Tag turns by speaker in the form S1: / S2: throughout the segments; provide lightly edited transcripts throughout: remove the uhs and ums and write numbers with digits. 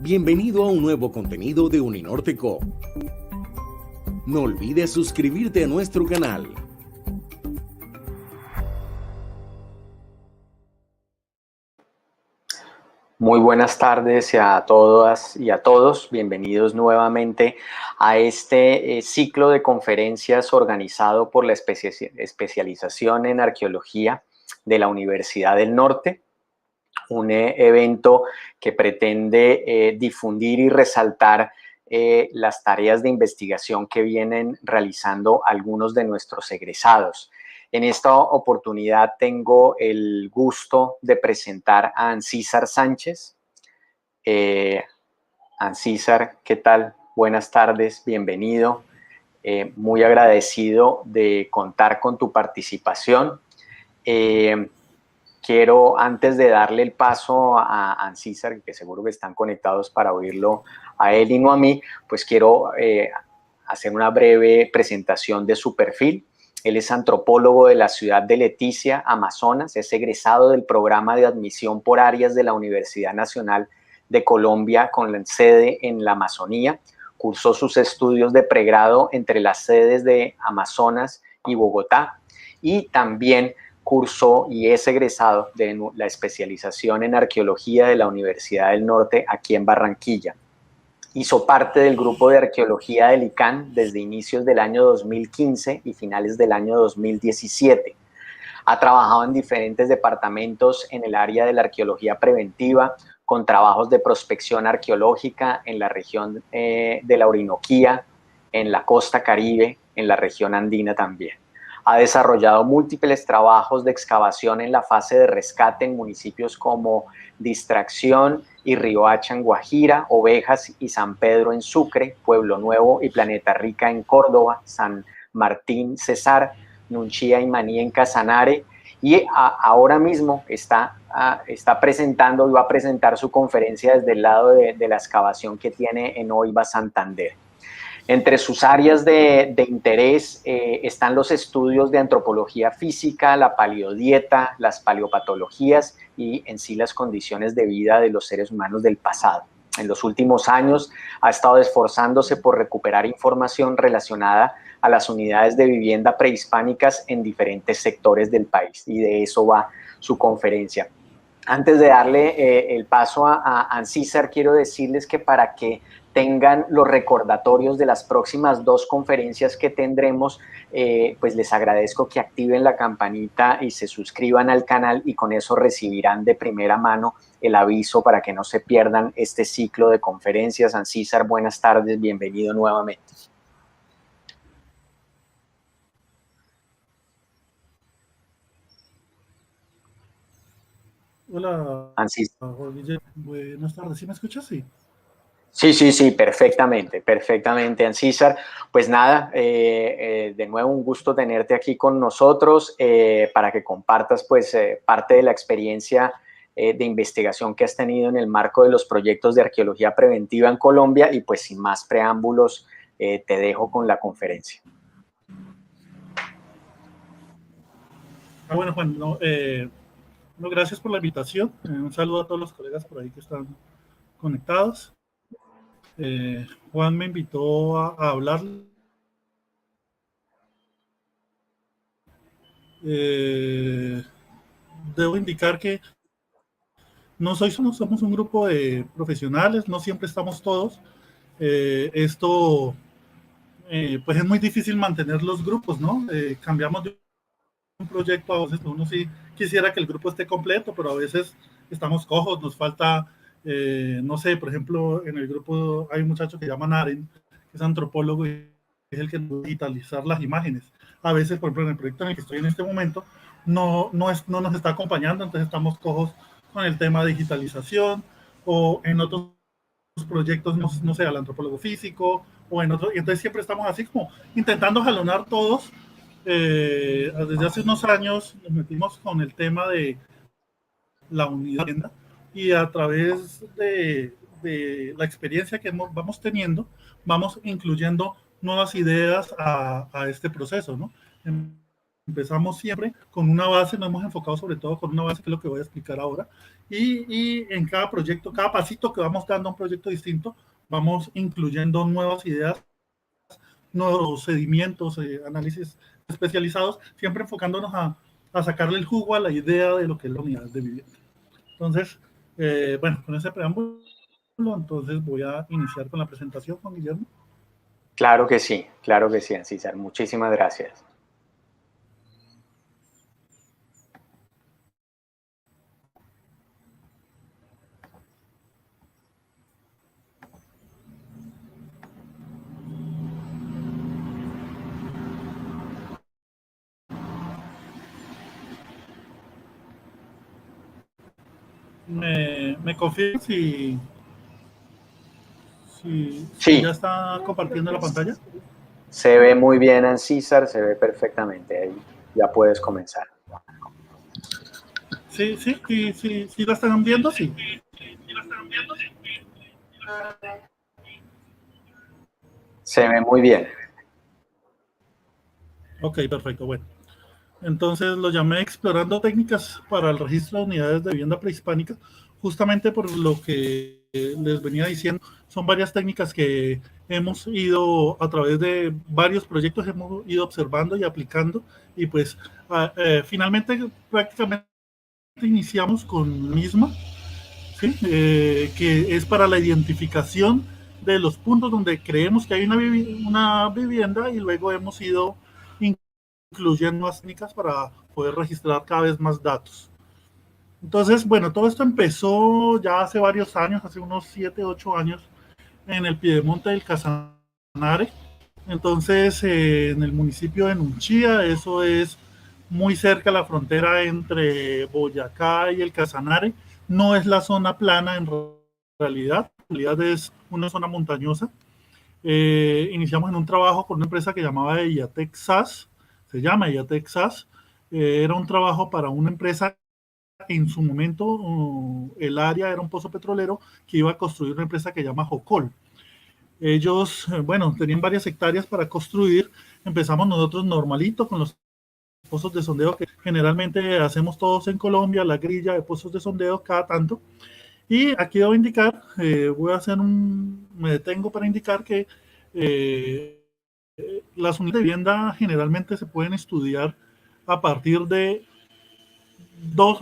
S1: Bienvenido a un nuevo contenido de Uninorte Co. No olvides suscribirte a nuestro canal.
S2: Muy buenas tardes a todas y a todos. Bienvenidos nuevamente a este ciclo de conferencias organizado por la especialización en arqueología de la Universidad del Norte. Un evento que pretende difundir y resaltar las tareas de investigación que vienen realizando algunos de nuestros egresados. En esta oportunidad tengo el gusto de presentar a Ancísar Sánchez. Ancísar, ¿qué tal? Buenas tardes, bienvenido. Muy agradecido de contar con tu participación. Quiero, antes de darle el paso a Ancísar, que seguro que están conectados para oírlo a él y no a mí, pues quiero hacer una breve presentación de su perfil. Él es antropólogo de la ciudad de Leticia, Amazonas, es egresado del programa de admisión por áreas de la Universidad Nacional de Colombia con la sede en la Amazonía. Cursó sus estudios de pregrado entre las sedes de Amazonas y Bogotá, y también cursó y es egresado de la especialización en arqueología de la Universidad del Norte aquí en Barranquilla. Hizo parte del grupo de arqueología del ICANN desde inicios del año 2015 y finales del año 2017. Ha trabajado en diferentes departamentos en el área de la arqueología preventiva, con trabajos de prospección arqueológica en la región de la Orinoquía, en la costa Caribe, en la región andina también. Ha desarrollado múltiples trabajos de excavación en la fase de rescate en municipios como Distracción y Riohacha en Guajira, Ovejas y San Pedro en Sucre, Pueblo Nuevo y Planeta Rica en Córdoba, San Martín Cesar, Nunchía y Maní en Casanare, y ahora mismo está presentando y va a presentar su conferencia desde el lado de la excavación que tiene en Oiba, Santander. Entre sus áreas de interés están los estudios de antropología física, la paleodieta, las paleopatologías y en sí las condiciones de vida de los seres humanos del pasado. En los últimos años ha estado esforzándose por recuperar información relacionada a las unidades de vivienda prehispánicas en diferentes sectores del país, y de eso va su conferencia. Antes de darle el paso a Ancísar, quiero decirles que para que tengan los recordatorios de las próximas dos conferencias que tendremos, pues les agradezco que activen la campanita y se suscriban al canal, y con eso recibirán de primera mano el aviso para que no se pierdan este ciclo de conferencias. Ancísar, buenas tardes, bienvenido nuevamente.
S3: Hola,
S2: Ancísar.
S3: Guillermo. Buenas tardes. ¿Sí me escuchas? Sí.
S2: Sí, perfectamente, Ancísar. Pues nada, de nuevo un gusto tenerte aquí con nosotros para que compartas pues parte de la experiencia de investigación que has tenido en el marco de los proyectos de arqueología preventiva en Colombia, y pues sin más preámbulos te dejo con la conferencia.
S3: Bueno, Juan, no, gracias por la invitación. Un saludo a todos los colegas por ahí que están conectados. Juan me invitó a hablar. Debo indicar que somos un grupo de profesionales, no siempre estamos todos. Esto, pues es muy difícil mantener los grupos, ¿no? Cambiamos de un proyecto a veces. Uno sí quisiera que el grupo esté completo, pero a veces estamos cojos, nos falta, no sé, por ejemplo, en el grupo hay un muchacho que se llama Naren, que es antropólogo y es el que nos va a digitalizar las imágenes. A veces, por ejemplo, en el proyecto en el que estoy en este momento, no nos está acompañando, entonces estamos cojos con el tema de digitalización, o en otros proyectos, no sé, al antropólogo físico, o en otros, y entonces siempre estamos así como intentando jalonar todos. Desde hace unos años nos metimos con el tema de la unidad, y a través de la experiencia que vamos teniendo, vamos incluyendo nuevas ideas a este proceso, ¿no? empezamos siempre con una base, nos hemos enfocado sobre todo con una base, que es lo que voy a explicar ahora, y en cada proyecto, cada pasito que vamos dando a un proyecto distinto, vamos incluyendo nuevas ideas, nuevos procedimientos, análisis especializados, siempre enfocándonos a sacarle el jugo a la idea de lo que es la unidad de vivienda. Entonces, bueno, con ese preámbulo, entonces voy a iniciar con la presentación, Juan Guillermo.
S2: Claro que sí, César. Muchísimas gracias.
S3: ¿Me confirma si
S2: Sí,
S3: ya está compartiendo la pantalla?
S2: se ve muy bien, César, se ve perfectamente. Ahí ya puedes comenzar.
S3: Sí, la están viendo, sí.
S2: Se ve muy bien.
S3: Ok, perfecto, bueno. Entonces lo llamé explorando técnicas para el registro de unidades de vivienda prehispánica, justamente por lo que les venía diciendo. Son varias técnicas que hemos ido a través de varios proyectos, hemos ido observando y aplicando, y pues finalmente prácticamente iniciamos con MISMA, ¿sí? Que es para la identificación de los puntos donde creemos que hay una vivienda, y luego hemos ido incluyendo más técnicas para poder registrar cada vez más datos. Entonces, bueno, todo esto empezó ya hace varios años, hace unos 7, 8 años, en el piedemonte del Casanare. Entonces, en el municipio de Nunchía, eso es muy cerca a la frontera entre Boyacá y el Casanare. No es la zona plana en realidad es una zona montañosa. Iniciamos en un trabajo con una empresa que llamaba Iatec SAS, se llama Iatec SAS. Era un trabajo para una empresa, en su momento el área era un pozo petrolero que iba a construir una empresa que se llama Jocol. Ellos, bueno, tenían varias hectáreas para construir. Empezamos nosotros normalito con los pozos de sondeo que generalmente hacemos todos en Colombia, la grilla de pozos de sondeo cada tanto. Y aquí debo indicar, me detengo para indicar que eh, las unidades de vivienda generalmente se pueden estudiar a partir de dos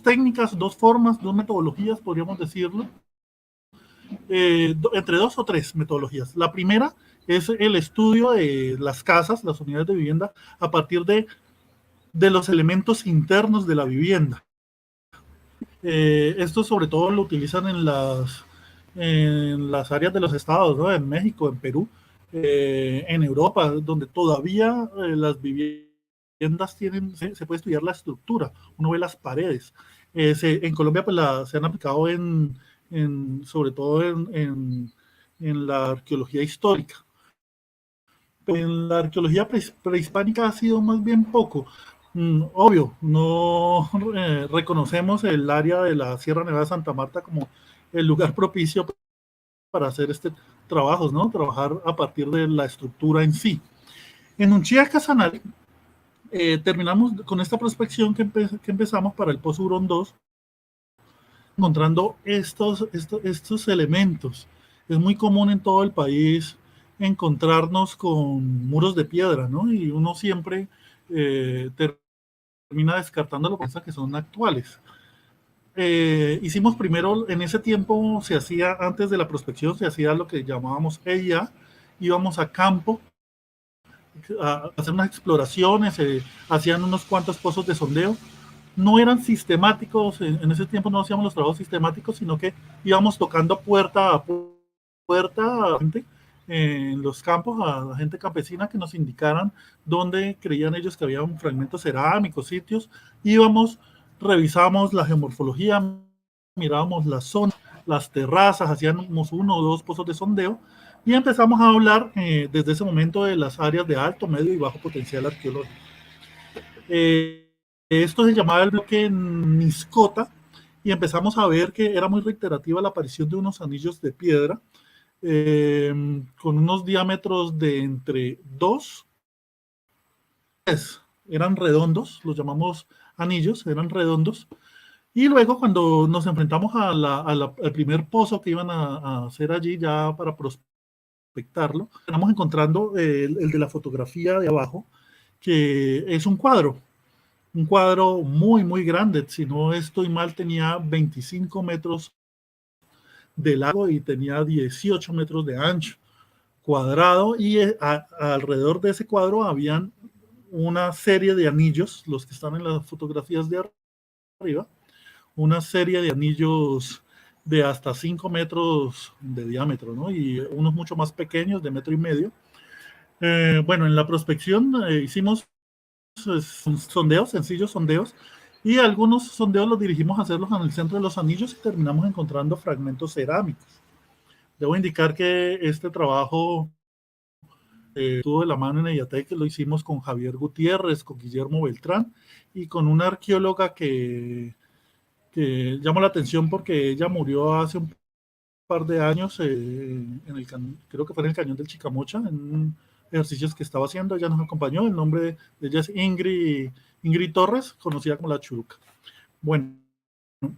S3: técnicas, dos formas, dos metodologías, podríamos decirlo, entre dos o tres metodologías. La primera es el estudio de las casas, las unidades de vivienda, a partir de los elementos internos de la vivienda. Esto sobre todo lo utilizan en las áreas de los estados, ¿no? En México, en Perú, en Europa, donde todavía las viviendas tienen, se puede estudiar la estructura, uno ve las paredes. En Colombia pues se han aplicado sobre todo en la arqueología histórica. En la arqueología prehispánica ha sido más bien poco. Obvio, no reconocemos el área de la Sierra Nevada de Santa Marta como el lugar propicio para hacer este trabajos, ¿no? Trabajar a partir de la estructura en sí. En Unchía Casanare terminamos con esta prospección que empezamos para el Pozo Hurón 2, encontrando estos elementos. Es muy común en todo el país encontrarnos con muros de piedra, ¿no? Y uno siempre termina descartando lo que piensa que son actuales. Hicimos primero, en ese tiempo se hacía, antes de la prospección, se hacía lo que llamábamos EIA, íbamos a campo a hacer unas exploraciones, hacían unos cuantos pozos de sondeo. No eran sistemáticos, en ese tiempo no hacíamos los trabajos sistemáticos, sino que íbamos tocando puerta a puerta a gente en los campos, a la gente campesina, que nos indicaran dónde creían ellos que había un fragmento cerámico, sitios. Íbamos, revisamos la geomorfología, mirábamos las zonas, las terrazas, hacíamos uno o dos pozos de sondeo, y empezamos a hablar desde ese momento de las áreas de alto, medio y bajo potencial arqueológico. Esto se llamaba el bloque Niscota, y empezamos a ver que era muy reiterativa la aparición de unos anillos de piedra con unos diámetros de entre 2 eran redondos, los llamamos anillos, eran redondos. Y luego cuando nos enfrentamos al primer pozo que iban a hacer allí ya para prospectarlo, estamos encontrando el de la fotografía de abajo, que es un cuadro muy, muy grande. Si no estoy mal, tenía 25 metros de largo y tenía 18 metros de ancho cuadrado, y alrededor de ese cuadro habían una serie de anillos, los que están en las fotografías de arriba, una serie de anillos de hasta 5 metros de diámetro, ¿no? Y unos mucho más pequeños, de 1,5 metros. Bueno, en la prospección hicimos sondeos, sencillos sondeos, y algunos sondeos los dirigimos a hacerlos en el centro de los anillos y terminamos encontrando fragmentos cerámicos. Debo indicar que este trabajo estuvo de la mano en EIATEC, que lo hicimos con Javier Gutiérrez, con Guillermo Beltrán y con una arqueóloga que llamó la atención porque ella murió hace un par de años, creo que fue en el Cañón del Chicamocha, en ejercicios que estaba haciendo. Ella nos acompañó. El nombre de ella es Ingrid Torres, conocida como la Churuca. Bueno,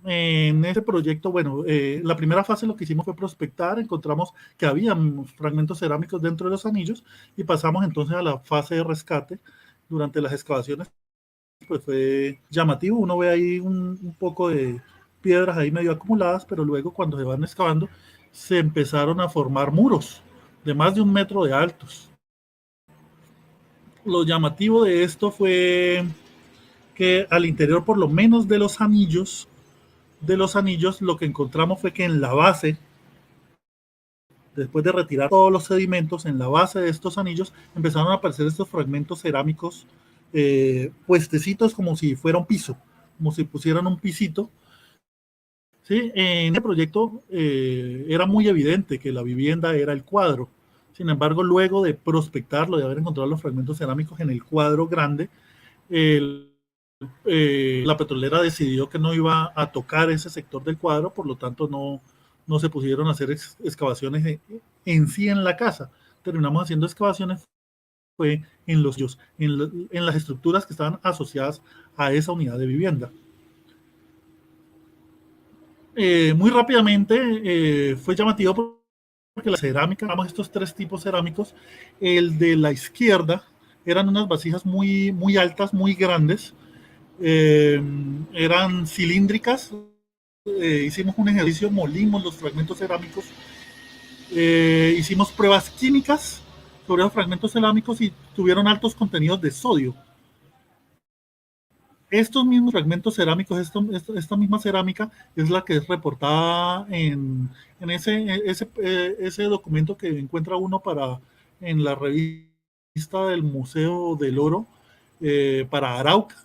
S3: en este proyecto, bueno, la primera fase lo que hicimos fue prospectar, encontramos que había fragmentos cerámicos dentro de los anillos y pasamos entonces a la fase de rescate. Durante las excavaciones, pues fue llamativo, uno ve ahí un poco de piedras ahí medio acumuladas, pero luego cuando se van excavando se empezaron a formar muros de más de 1 metro de altos. Lo llamativo de esto fue que al interior, por lo menos de los anillos, lo que encontramos fue que en la base, después de retirar todos los sedimentos, en la base de estos anillos empezaron a aparecer estos fragmentos cerámicos puestecitos como si fuera un piso, como si pusieran un pisito. ¿Sí? En el proyecto era muy evidente que la vivienda era el cuadro. Sin embargo, luego de prospectarlo, de haber encontrado los fragmentos cerámicos en el cuadro grande, la petrolera decidió que no iba a tocar ese sector del cuadro, por lo tanto no se pudieron hacer excavaciones en sí en la casa. Terminamos haciendo excavaciones fue en las estructuras que estaban asociadas a esa unidad de vivienda. Muy rápidamente fue llamativo porque la cerámica, estos 3 tipos cerámicos. El de la izquierda eran unas vasijas muy, muy altas, muy grandes, eran cilíndricas. Hicimos un ejercicio, molimos los fragmentos cerámicos, hicimos pruebas químicas sobre los fragmentos cerámicos y tuvieron altos contenidos de sodio. Estos mismos fragmentos cerámicos, esta misma cerámica es la que es reportada en ese documento que encuentra uno en la revista del Museo del Oro para Arauca.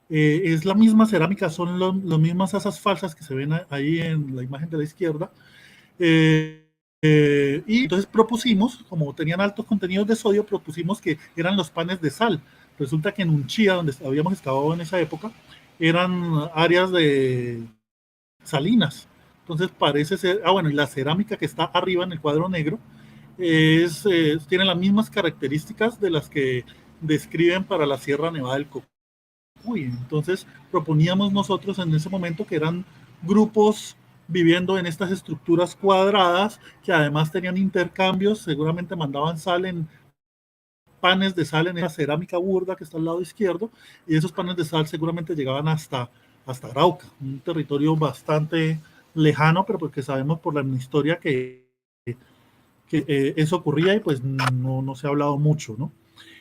S3: Es la misma cerámica, son las mismas asas falsas que se ven ahí en la imagen de la izquierda. Y entonces propusimos, como tenían altos contenidos de sodio, propusimos que eran los panes de sal. Resulta que en Unchía, donde habíamos excavado en esa época, eran áreas de salinas. Entonces parece ser, bueno, y la cerámica que está arriba en el cuadro negro tiene las mismas características de las que describen para la Sierra Nevada del Cocuy. Entonces proponíamos nosotros en ese momento que eran grupos viviendo en estas estructuras cuadradas que además tenían intercambios, seguramente mandaban sal en panes de sal en esa cerámica burda que está al lado izquierdo, y esos panes de sal seguramente llegaban hasta Arauca, un territorio bastante lejano, pero porque sabemos por la historia que eso ocurría y pues no se ha hablado mucho, ¿no?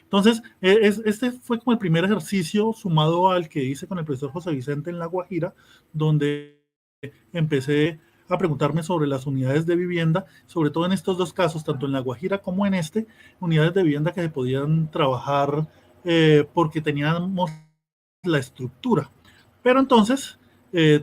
S3: Entonces, este fue como el primer ejercicio sumado al que hice con el profesor José Vicente en La Guajira, donde empecé a preguntarme sobre las unidades de vivienda, sobre todo en estos 2 casos, tanto en La Guajira como en unidades de vivienda que se podían trabajar porque teníamos la estructura. Pero entonces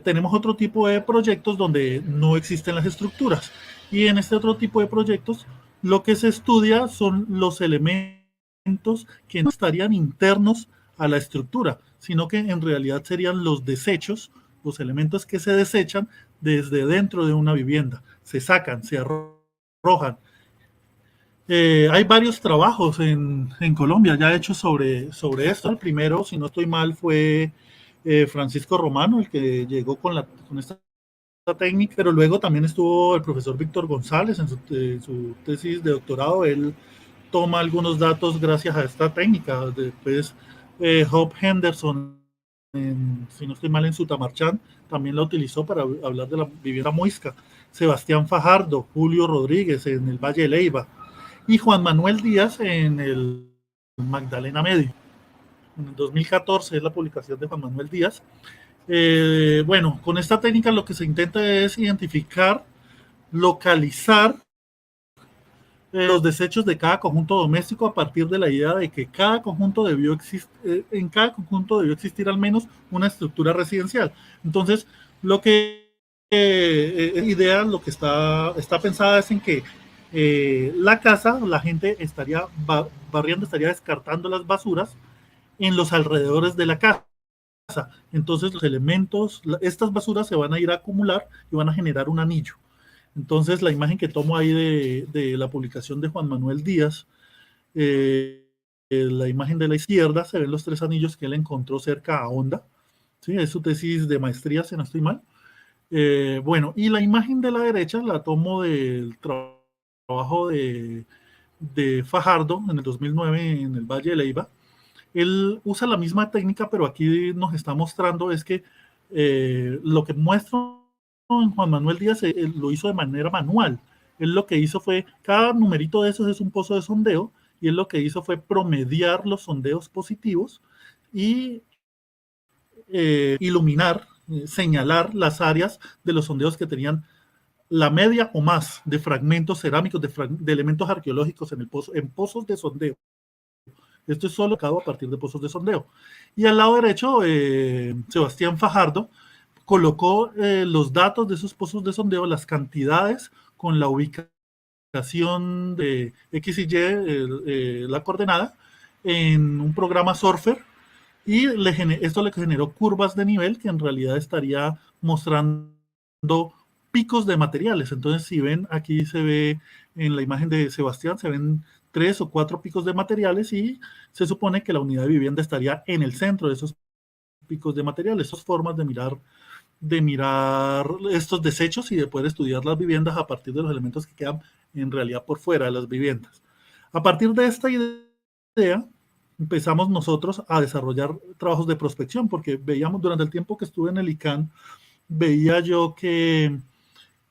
S3: tenemos otro tipo de proyectos donde no existen las estructuras, y en este otro tipo de proyectos lo que se estudia son los elementos que no estarían internos a la estructura, sino que en realidad serían los desechos, los elementos que se desechan desde dentro de una vivienda, se sacan, se arrojan. Hay varios trabajos en Colombia ya hechos sobre esto. El primero, si no estoy mal, fue Francisco Romano, el que llegó con esta técnica, pero luego también estuvo el profesor Víctor González en su tesis de doctorado. Él toma algunos datos gracias a esta técnica. Después, Job Henderson, si no estoy mal, en Sutamarchán, también la utilizó para hablar de la vivienda muisca. Sebastián Fajardo, Julio Rodríguez en el Valle de Leyva y Juan Manuel Díaz en el Magdalena Medio. En el 2014 es la publicación de Juan Manuel Díaz. Bueno, con esta técnica lo que se intenta es identificar, localizar los desechos de cada conjunto doméstico a partir de la idea de que cada conjunto en cada conjunto debió existir al menos una estructura residencial. Entonces, lo que idea, lo que está pensada es en que la casa, la gente estaría barriendo, estaría descartando las basuras en los alrededores de la casa. Entonces los elementos, estas basuras se van a ir a acumular y van a generar un anillo. Entonces la imagen que tomo ahí de la publicación de Juan Manuel Díaz, la imagen de la izquierda, se ven los 3 anillos que él encontró cerca a Honda. ¿Sí? Es su tesis de maestría, si no estoy mal. Bueno, y la imagen de la derecha la tomo del trabajo de Fajardo en el 2009 en el Valle de Leyva. Él usa la misma técnica, pero aquí nos está mostrando es que lo que muestro en Juan Manuel Díaz él lo hizo de manera manual. Él lo que hizo fue, cada numerito de esos es un pozo de sondeo, y él lo que hizo fue promediar los sondeos positivos y iluminar, señalar las áreas de los sondeos que tenían la media o más de fragmentos cerámicos, de elementos arqueológicos en pozos de sondeo. Esto es solo a partir de pozos de sondeo. Y al lado derecho, Sebastián Fajardo colocó los datos de esos pozos de sondeo, las cantidades con la ubicación de X y Y, la coordenada, en un programa Surfer, y esto le generó curvas de nivel que en realidad estaría mostrando picos de materiales. Entonces, si ven, aquí se ve en la imagen de Sebastián, se ven 3 o 4 picos de materiales y se supone que la unidad de vivienda estaría en el centro de esos picos de materiales. Esas formas de mirar estos desechos y de poder estudiar las viviendas a partir de los elementos que quedan en realidad por fuera de las viviendas. A partir de esta idea, empezamos nosotros a desarrollar trabajos de prospección, porque veíamos durante el tiempo que estuve en el ICANN, veía yo que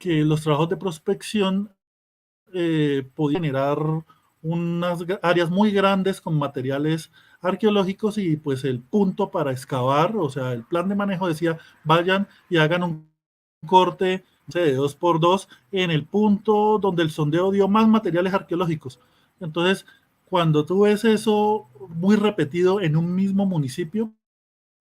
S3: los trabajos de prospección podían generar unas áreas muy grandes con materiales arqueológicos y pues el punto para excavar, o sea, el plan de manejo decía, vayan y hagan un corte de 2x2 en el punto donde el sondeo dio más materiales arqueológicos. Entonces, cuando tú ves eso muy repetido en un mismo municipio,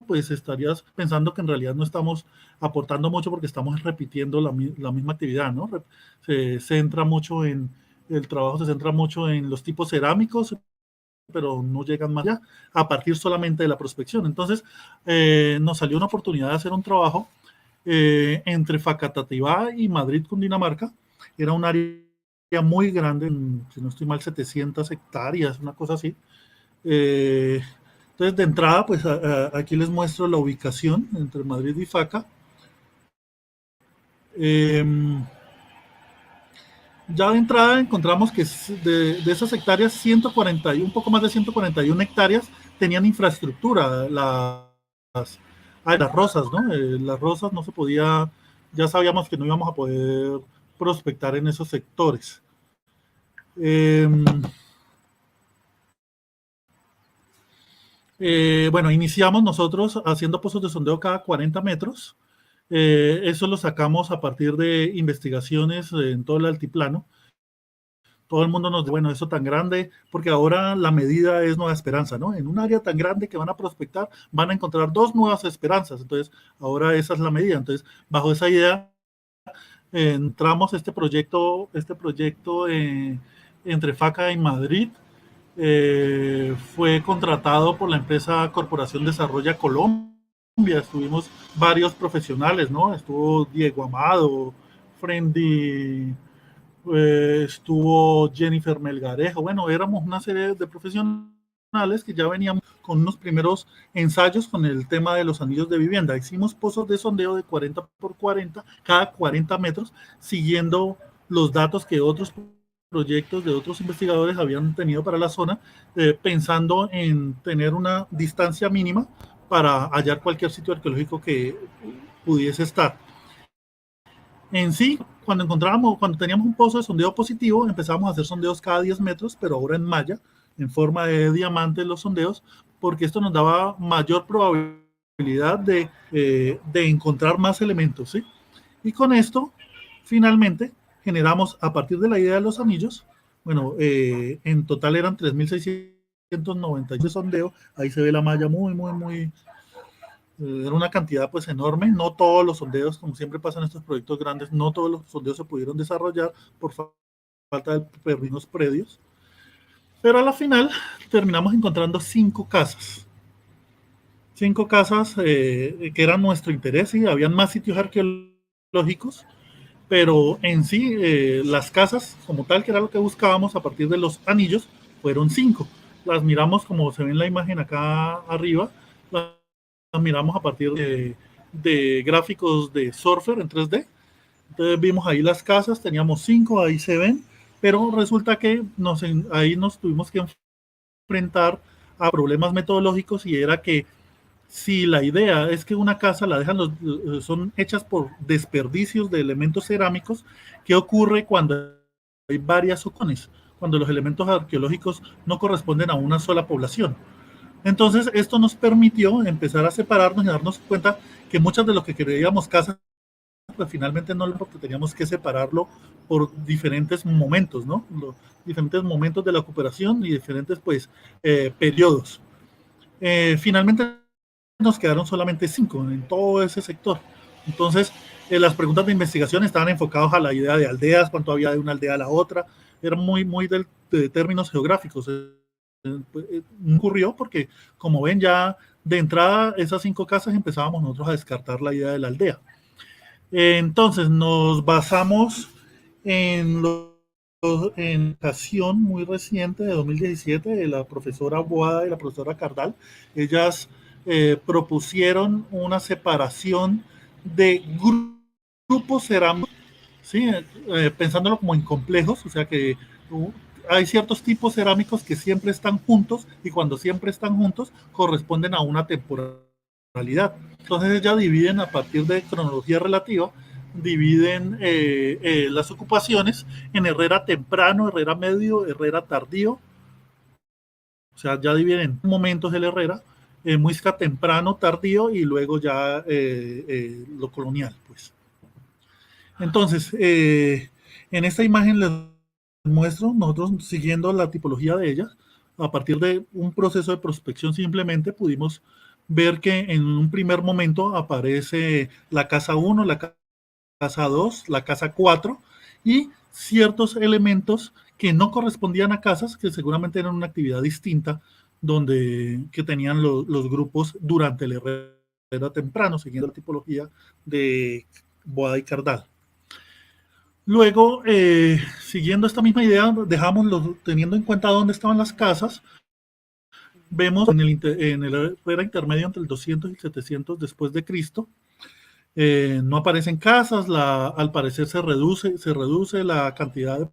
S3: pues estarías pensando que en realidad no estamos aportando mucho porque estamos repitiendo la misma actividad, ¿no? El trabajo se centra mucho en los tipos cerámicos, pero no llegan más allá a partir solamente de la prospección. Entonces, nos salió una oportunidad de hacer un trabajo entre Facatativá y Madrid, Cundinamarca. Era un área muy grande, si no estoy mal, 700 hectáreas, una cosa así. Entonces, de entrada, pues aquí les muestro la ubicación entre Madrid y Faca. Ya de entrada encontramos que de esas hectáreas, 141, un poco más de 141 hectáreas tenían infraestructura. Las rosas, ¿no? Las rosas no se podía, ya sabíamos que no íbamos a poder prospectar en esos sectores. Bueno, iniciamos nosotros haciendo pozos de sondeo cada 40 metros. Eso lo sacamos a partir de investigaciones en todo el altiplano. Todo el mundo nos dice, bueno, eso tan grande, porque ahora la medida es Nueva Esperanza, ¿no? En un área tan grande que van a prospectar, van a encontrar 2 nuevas esperanzas. Entonces, ahora esa es la medida. Entonces, bajo esa idea, entramos este proyecto entre Faca y Madrid. Fue contratado por la empresa Corporación Desarrolla Colombia. Estuvimos varios profesionales, ¿no? Estuvo Diego Amado, Frendy estuvo Jennifer Melgarejo. Bueno, éramos una serie de profesionales que ya veníamos con unos primeros ensayos con el tema de los anillos de vivienda. Hicimos pozos de sondeo de 40 por 40, cada 40 metros, siguiendo los datos que otros proyectos de otros investigadores habían tenido para la zona, pensando en tener una distancia mínima para hallar cualquier sitio arqueológico que pudiese estar. En sí, cuando teníamos un pozo de sondeo positivo, empezamos a hacer sondeos cada 10 metros, pero ahora en malla, en forma de diamante los sondeos, porque esto nos daba mayor probabilidad de encontrar más elementos, ¿sí? Y con esto, finalmente, generamos, a partir de la idea de los anillos, bueno, en total eran 3.690 de sondeo, ahí se ve la malla muy, era una cantidad pues enorme. No todos los sondeos, como siempre pasa en estos proyectos grandes, no todos los sondeos se pudieron desarrollar por falta de permisos predios, pero a la final terminamos encontrando 5 casas que eran nuestro interés, y habían más sitios arqueológicos, pero en sí las casas como tal, que era lo que buscábamos a partir de los anillos, fueron 5. Las miramos como se ve en la imagen acá arriba, las miramos a partir de gráficos de Surfer en 3D. Entonces vimos ahí las casas, teníamos 5, ahí se ven, pero resulta que ahí nos tuvimos que enfrentar a problemas metodológicos, y era que si la idea es que una casa la dejan son hechas por desperdicios de elementos cerámicos, ¿qué ocurre cuando hay varias ocasiones? Cuando los elementos arqueológicos no corresponden a una sola población. Entonces, esto nos permitió empezar a separarnos y darnos cuenta que muchas de lo que creíamos casas, pues finalmente no, porque teníamos que separarlo por diferentes momentos, ¿no? Los diferentes momentos de la recuperación y diferentes, pues, periodos. Finalmente nos quedaron solamente 5 en todo ese sector. Entonces, las preguntas de investigación estaban enfocadas a la idea de aldeas, cuánto había de una aldea a la otra, era muy de términos geográficos. Ocurrió porque, como ven, ya de entrada esas 5 casas empezábamos nosotros a descartar la idea de la aldea. Entonces nos basamos en educación muy reciente de 2017 de la profesora Boada y la profesora Cardal. Ellas propusieron una separación de grupos cerámicos, ¿sí? Pensándolo como en complejos, o sea que hay ciertos tipos cerámicos que siempre están juntos, y cuando siempre están juntos corresponden a una temporalidad. Entonces ya dividen a partir de cronología relativa, dividen las ocupaciones en Herrera temprano, Herrera medio, Herrera tardío. O sea, ya dividen momentos el Herrera, Muisca temprano, tardío, y luego ya lo colonial, pues. Entonces, en esta imagen les muestro, nosotros siguiendo la tipología de ellas, a partir de un proceso de prospección simplemente pudimos ver que en un primer momento aparece la casa 1, la casa 2, la casa 4, y ciertos elementos que no correspondían a casas, que seguramente eran una actividad distinta, que tenían los grupos durante el Herrera temprano, siguiendo la tipología de Boada y Cardal. Luego, siguiendo esta misma idea, teniendo en cuenta dónde estaban las casas, vemos en el Herrera intermedio entre el 200 y el 700 después de Cristo, no aparecen casas, al parecer se reduce la cantidad de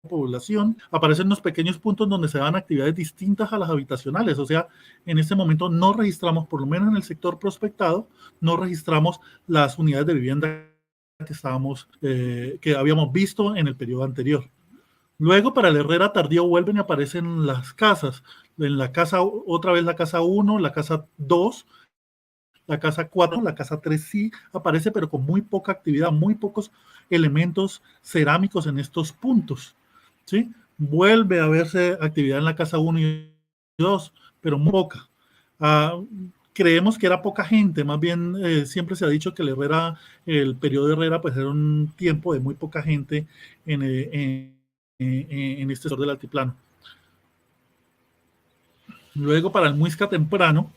S3: población, aparecen unos pequeños puntos donde se dan actividades distintas a las habitacionales. O sea, en este momento no registramos, por lo menos en el sector prospectado, no registramos las unidades de vivienda que habíamos visto en el periodo anterior. Luego, para el Herrera tardío, vuelven y aparecen las casas. En la casa, otra vez la casa 1, la casa 2, la casa 4, la casa 3 sí aparece, pero con muy poca actividad, muy pocos elementos cerámicos en estos puntos, ¿sí? Vuelve a verse actividad en la casa 1 y 2, pero muy poca. Creemos que era poca gente, más bien siempre se ha dicho que el periodo de Herrera, pues era un tiempo de muy poca gente en este sector del altiplano. Luego, para el Muisca temprano,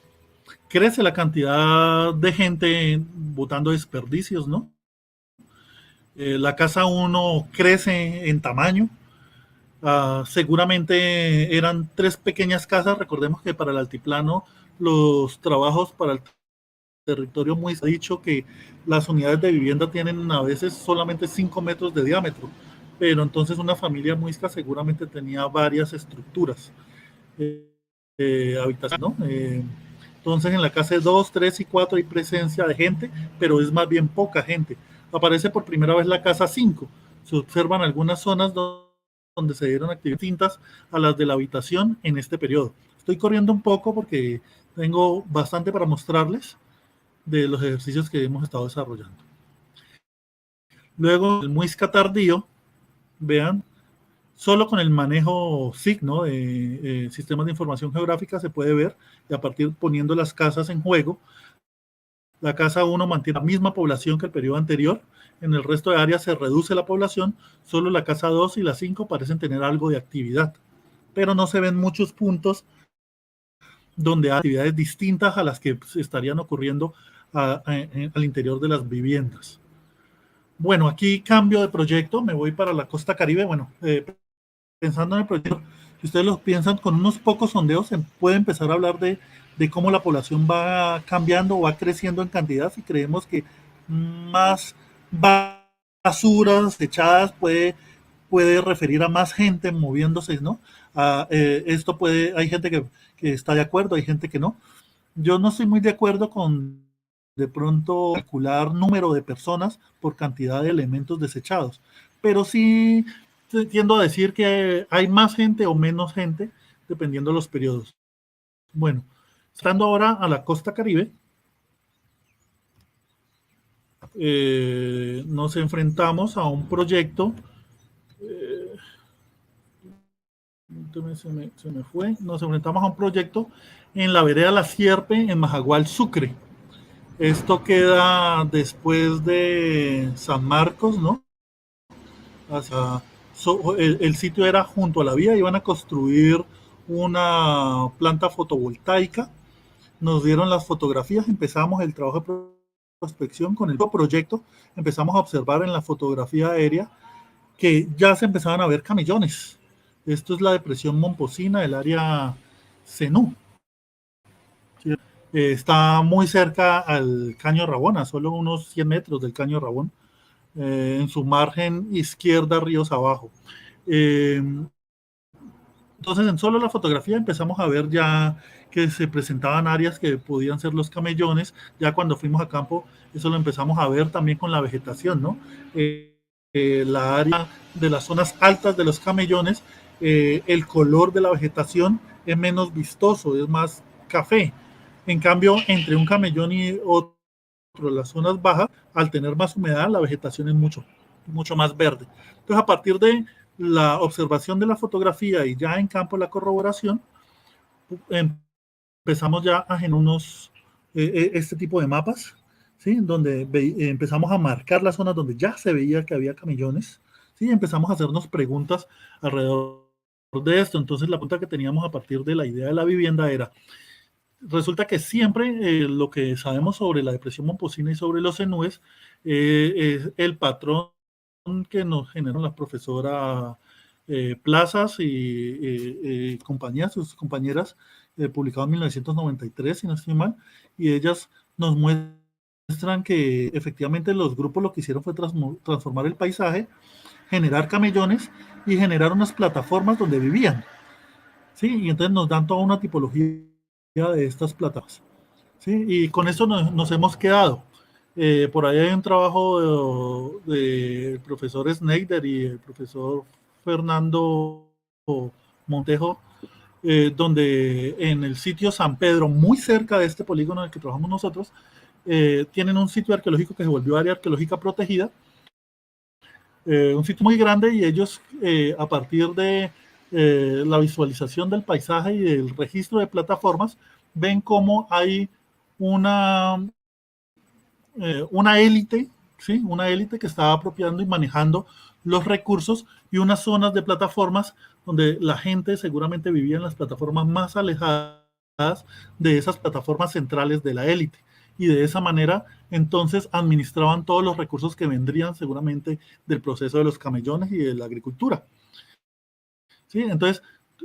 S3: crece la cantidad de gente botando desperdicios, ¿no? La casa 1 crece en tamaño. Seguramente eran 3 pequeñas casas. Recordemos que para el altiplano los trabajos para el territorio muy ha dicho que las unidades de vivienda tienen a veces solamente 5 metros de diámetro, pero entonces una familia muisca seguramente tenía varias estructuras habitaciones, ¿no? Entonces en la casa 2, 3 y 4 hay presencia de gente, pero es más bien poca gente. Aparece por primera vez la casa 5. Se observan algunas zonas donde se dieron actividades distintas a las de la habitación en este periodo. Estoy corriendo un poco porque tengo bastante para mostrarles de los ejercicios que hemos estado desarrollando. Luego, el muisca tardío, vean, solo con el manejo SIG, ¿no? de sistemas de información geográfica se puede ver, y a partir poniendo las casas en juego, la casa 1 mantiene la misma población que el periodo anterior, en el resto de áreas se reduce la población, solo la casa 2 y la 5 parecen tener algo de actividad, pero no se ven muchos puntos donde hay actividades distintas a las que estarían ocurriendo al interior de las viviendas. Bueno, aquí cambio de proyecto, me voy para la costa Caribe. Bueno, pensando en el proyecto, si ustedes lo piensan, con unos pocos sondeos se puede empezar a hablar de cómo la población va cambiando o va creciendo en cantidad. Si creemos que más basuras echadas puede referir a más gente moviéndose, ¿no? Esto puede, hay gente que está de acuerdo, hay gente que no. Yo no estoy muy de acuerdo con de pronto calcular número de personas por cantidad de elementos desechados, pero sí tiendo a decir que hay más gente o menos gente dependiendo de los periodos. Bueno, estando ahora a la costa Caribe, nos enfrentamos a un proyecto. Se me fue. Nos enfrentamos a un proyecto en la vereda La Sierpe, en Majagual, Sucre. Esto queda después de San Marcos, ¿no? El sitio era junto a la vía, iban a construir una planta fotovoltaica. Nos dieron las fotografías, empezamos el trabajo de prospección con el proyecto, empezamos a observar en la fotografía aérea que ya se empezaban a ver camellones. Esto es la depresión Momposina del área Zenú. Está muy cerca al Caño Rabón, a solo unos 100 metros del Caño Rabón, en su margen izquierda, ríos abajo. Entonces, en solo la fotografía empezamos a ver ya que se presentaban áreas que podían ser los camellones. Ya cuando fuimos a campo, eso lo empezamos a ver también con la vegetación, ¿no? La área de las zonas altas de los camellones, el color de la vegetación es menos vistoso, es más café. En cambio, entre un camellón y otro, las zonas bajas, al tener más humedad, la vegetación es mucho más verde. Entonces, a partir de la observación de la fotografía y ya en campo la corroboración, empezamos ya a generar este tipo de mapas, ¿sí? Donde empezamos a marcar las zonas donde ya se veía que había camellones, ¿sí? Empezamos a hacernos preguntas alrededor de esto. Entonces, la pregunta que teníamos a partir de la idea de la vivienda era: resulta que siempre lo que sabemos sobre la depresión Momposina y sobre los zenúes es el patrón que nos generó la profesora Plazas y compañías, sus compañeras, publicado en 1993, si no estoy mal, y ellas nos muestran que efectivamente los grupos lo que hicieron fue transformar el paisaje, generar camellones y generar unas plataformas donde vivían, ¿sí? Y entonces nos dan toda una tipología de estas plataformas, ¿sí? Y con eso nos hemos quedado. Por ahí hay un trabajo del profesor Schneider y el profesor Fernando Montejo, donde en el sitio San Pedro, muy cerca de este polígono en el que trabajamos nosotros, tienen un sitio arqueológico que se volvió área arqueológica protegida, un sitio muy grande, y ellos a partir de la visualización del paisaje y del registro de plataformas, ven cómo hay una élite, ¿sí? Una élite que estaba apropiando y manejando los recursos, y unas zonas de plataformas donde la gente seguramente vivía en las plataformas más alejadas de esas plataformas centrales de la élite. y de esa manera entonces administraban todos los recursos que vendrían seguramente del proceso de los camellones y de la agricultura. ¿Sí? Entonces,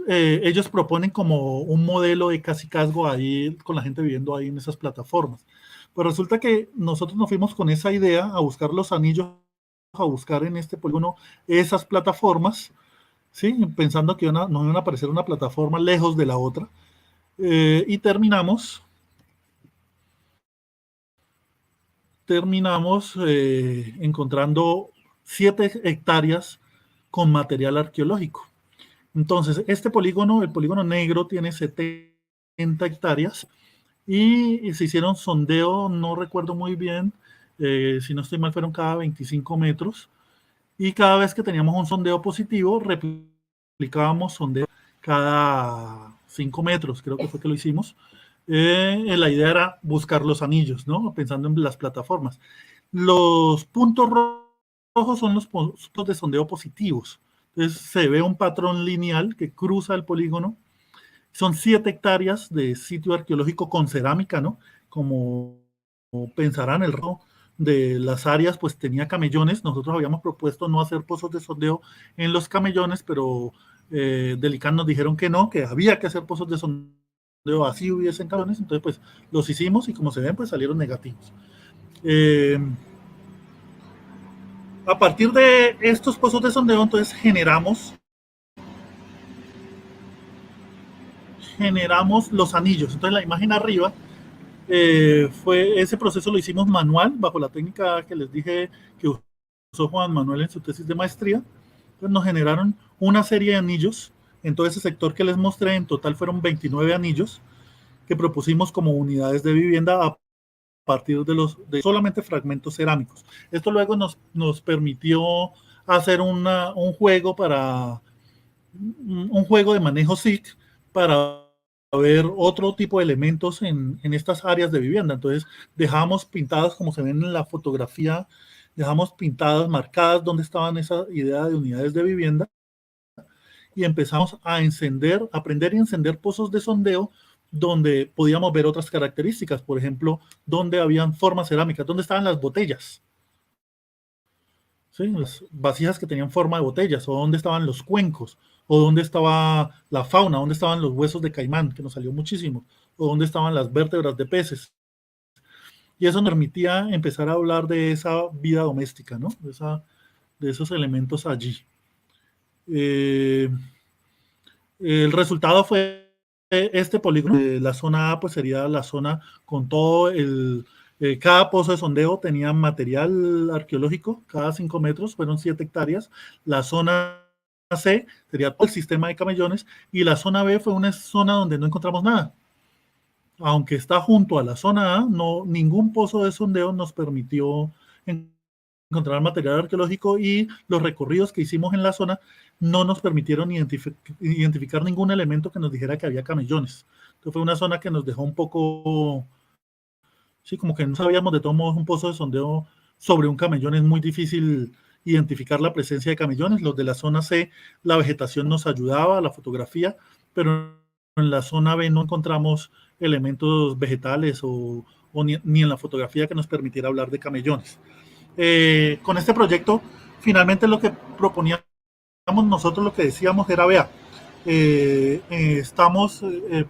S3: ellos proponen como un modelo de cacicazgo ahí, con la gente viviendo ahí en esas plataformas. Pues resulta que nosotros nos fuimos con esa idea a buscar los anillos, a buscar en este polígono esas plataformas, ¿sí? Pensando que nos iban a aparecer una plataforma lejos de la otra, y terminamos encontrando 7 hectáreas con material arqueológico. Entonces, este polígono, el polígono negro, tiene 70 hectáreas y se hicieron sondeo, no recuerdo muy bien, si no estoy mal, fueron cada 25 metros. Y cada vez que teníamos un sondeo positivo, replicábamos sondeo cada 5 metros, creo que fue que lo hicimos. La idea era buscar los anillos, ¿no? Pensando en las plataformas. Los puntos rojos son los puntos de sondeo positivos. Entonces se ve un patrón lineal que cruza el polígono. Son 7 hectáreas de sitio arqueológico con cerámica, ¿no? Como pensarán, el resto de las áreas pues tenía camellones. Nosotros habíamos propuesto no hacer pozos de sondeo en los camellones, pero del ICANN nos dijeron que no, que había que hacer pozos de sondeo así hubiesen camellones. Entonces pues los hicimos y como se ven pues salieron negativos. A partir de estos pozos de sondeo entonces generamos los anillos. Entonces la imagen arriba, ese proceso lo hicimos manual, bajo la técnica que les dije que usó Juan Manuel en su tesis de maestría. Entonces nos generaron una serie de anillos. En todo ese sector que les mostré, en total fueron 29 anillos que propusimos como unidades de vivienda a partir de solamente fragmentos cerámicos. Esto luego nos permitió hacer un juego de manejo SIC para ver otro tipo de elementos en estas áreas de vivienda. Entonces dejamos pintadas, como se ven en la fotografía, dejamos pintadas, marcadas donde estaban esa idea de unidades de vivienda y empezamos a aprender y encender pozos de sondeo donde podíamos ver otras características, por ejemplo, donde habían formas cerámicas, donde estaban las botellas, ¿sí? Las vasijas que tenían forma de botellas, o dónde estaban los cuencos, o dónde estaba la fauna, dónde estaban los huesos de caimán, que nos salió muchísimo, o dónde estaban las vértebras de peces. Y eso nos permitía empezar a hablar de esa vida doméstica, ¿no? De esos elementos allí. El resultado fue este polígono. La zona A pues sería la zona con todo cada pozo de sondeo tenía material arqueológico, cada 5 metros, fueron 7 hectáreas. La zona C sería todo el sistema de camellones y la zona B fue una zona donde no encontramos nada. Aunque está junto a la zona A, ningún pozo de sondeo nos permitió encontrar material arqueológico y los recorridos que hicimos en la zona no nos permitieron identificar ningún elemento que nos dijera que había camellones. Entonces fue una zona que nos dejó un poco, sí, como que no sabíamos. De todos modos, un pozo de sondeo sobre un camellón es muy difícil identificar la presencia de camellones. Los de la zona C, la vegetación nos ayudaba, la fotografía, pero en la zona B no encontramos elementos vegetales ni en la fotografía que nos permitiera hablar de camellones. Con este proyecto, finalmente lo que proponíamos nosotros, lo que decíamos era, vea, estamos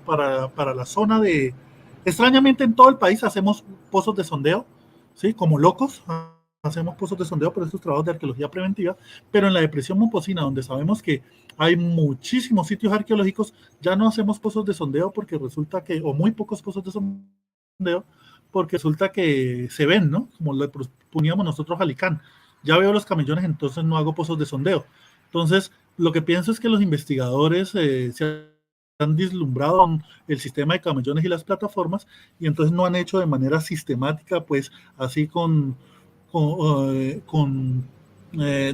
S3: para la zona de... Extrañamente en todo el país hacemos pozos de sondeo, ¿sí? Como locos, hacemos pozos de sondeo por estos trabajos de arqueología preventiva, pero en la depresión Momposina, donde sabemos que hay muchísimos sitios arqueológicos, ya no hacemos pozos de sondeo porque resulta que, o muy pocos pozos de sondeo, porque resulta que se ven, ¿no? Como le poníamos nosotros al ICANN. Ya veo los camellones, entonces no hago pozos de sondeo. Entonces, lo que pienso es que los investigadores se han deslumbrado con el sistema de camellones y las plataformas, y entonces no han hecho de manera sistemática, pues así con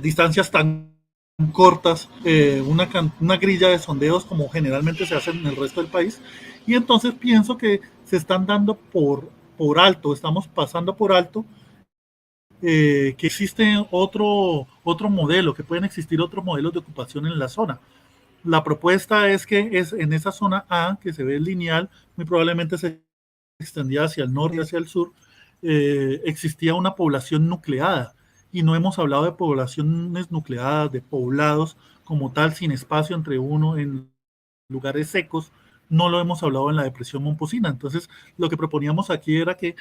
S3: distancias tan cortas, una grilla de sondeos como generalmente se hace en el resto del país. Y entonces pienso que se están dando por alto, estamos pasando por alto que existe otro modelo, que pueden existir otros modelos de ocupación en la zona. La propuesta es que en esa zona A, que se ve lineal, muy probablemente se extendía hacia el norte y hacia el sur, existía una población nucleada, y no hemos hablado de poblaciones nucleadas, de poblados como tal, sin espacio entre uno en lugares secos, no lo hemos hablado en la depresión momposina. Entonces, lo que proponíamos aquí era que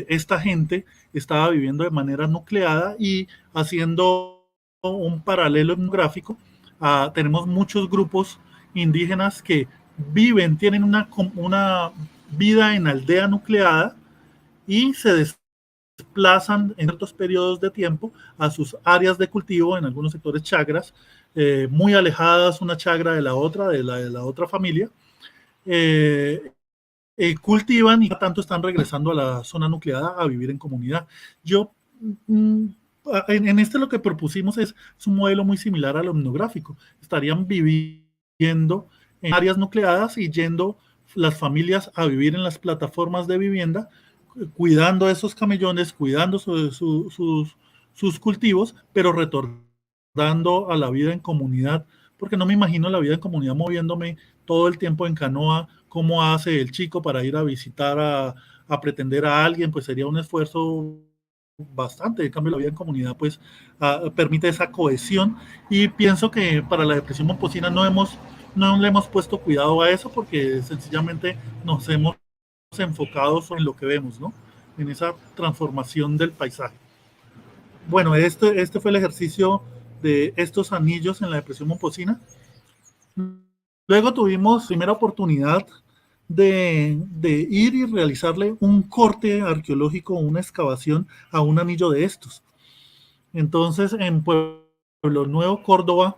S3: esta gente estaba viviendo de manera nucleada, y haciendo un paralelo etnográfico, tenemos muchos grupos indígenas que tienen una vida en aldea nucleada, y se desplazan en ciertos periodos de tiempo a sus áreas de cultivo, en algunos sectores chagras, muy alejadas una chagra de la otra, de la otra familia, cultivan, y tanto están regresando a la zona nucleada a vivir en comunidad. Yo, en este lo que propusimos es un modelo muy similar al etnográfico. Estarían viviendo en áreas nucleadas y yendo las familias a vivir en las plataformas de vivienda, cuidando a esos camellones, cuidando sus cultivos, pero retornando a la vida en comunidad, porque no me imagino la vida en comunidad moviéndome todo el tiempo en canoa, como hace el chico para ir a visitar, a pretender a alguien, pues sería un esfuerzo bastante. En cambio, la vida en comunidad pues permite esa cohesión, y pienso que para la depresión momposina no le hemos puesto cuidado a eso, porque sencillamente nos hemos enfocado en lo que vemos, ¿no? En esa transformación del paisaje. Bueno, este fue el ejercicio de estos anillos en la depresión momposina. Luego tuvimos primera oportunidad de ir y realizarle un corte arqueológico, una excavación a un anillo de estos. Entonces, en Pueblo Nuevo, Córdoba,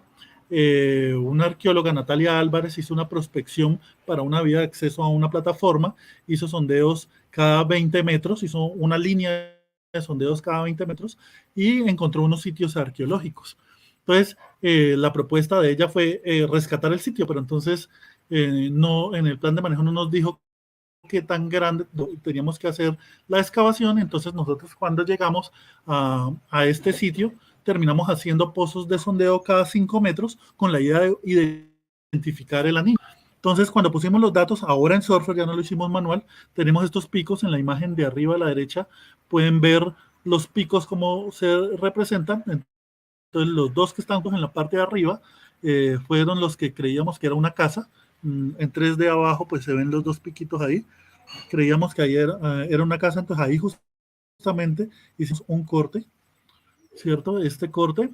S3: una arqueóloga, Natalia Álvarez, hizo una prospección para una vía de acceso a una plataforma, hizo sondeos cada 20 metros, hizo una línea de sondeos cada 20 metros, y encontró unos sitios arqueológicos. Entonces, la propuesta de ella fue rescatar el sitio, pero entonces no, en el plan de manejo no nos dijo qué tan grande teníamos que hacer la excavación. Entonces, nosotros, cuando llegamos a este sitio, terminamos haciendo pozos de sondeo cada 5 metros con la idea de identificar el anillo. Entonces, cuando pusimos los datos, ahora en Surfer, ya no lo hicimos manual, tenemos estos picos en la imagen de arriba a la derecha. Pueden ver los picos cómo se representan. Entonces, los dos que están en la parte de arriba fueron los que creíamos que era una casa. En 3D abajo pues se ven los dos piquitos ahí. Creíamos que ahí era una casa, entonces ahí justamente hicimos un corte, ¿cierto? Este corte,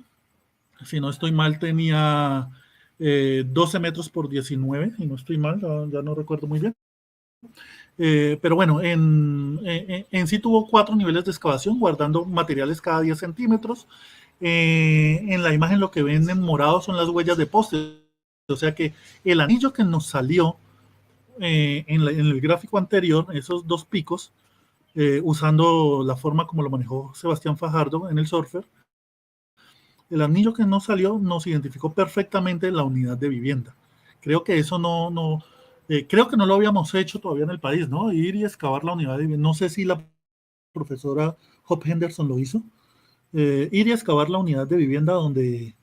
S3: si no estoy mal, tenía 12 metros por 19, y no estoy mal, ya no recuerdo muy bien. Pero bueno, en sí tuvo 4 niveles de excavación, guardando materiales cada 10 centímetros. En la imagen lo que ven en morado son las huellas de poste, o sea que el anillo que nos salió en el gráfico anterior, esos dos picos, usando la forma como lo manejó Sebastián Fajardo en el Surfer, el anillo que nos salió nos identificó perfectamente la unidad de vivienda. Creo que eso creo que no lo habíamos hecho todavía en el país, ¿no? Ir y excavar la unidad de vivienda. No sé si la profesora Hop Henderson lo hizo. Ir y excavar la unidad de vivienda donde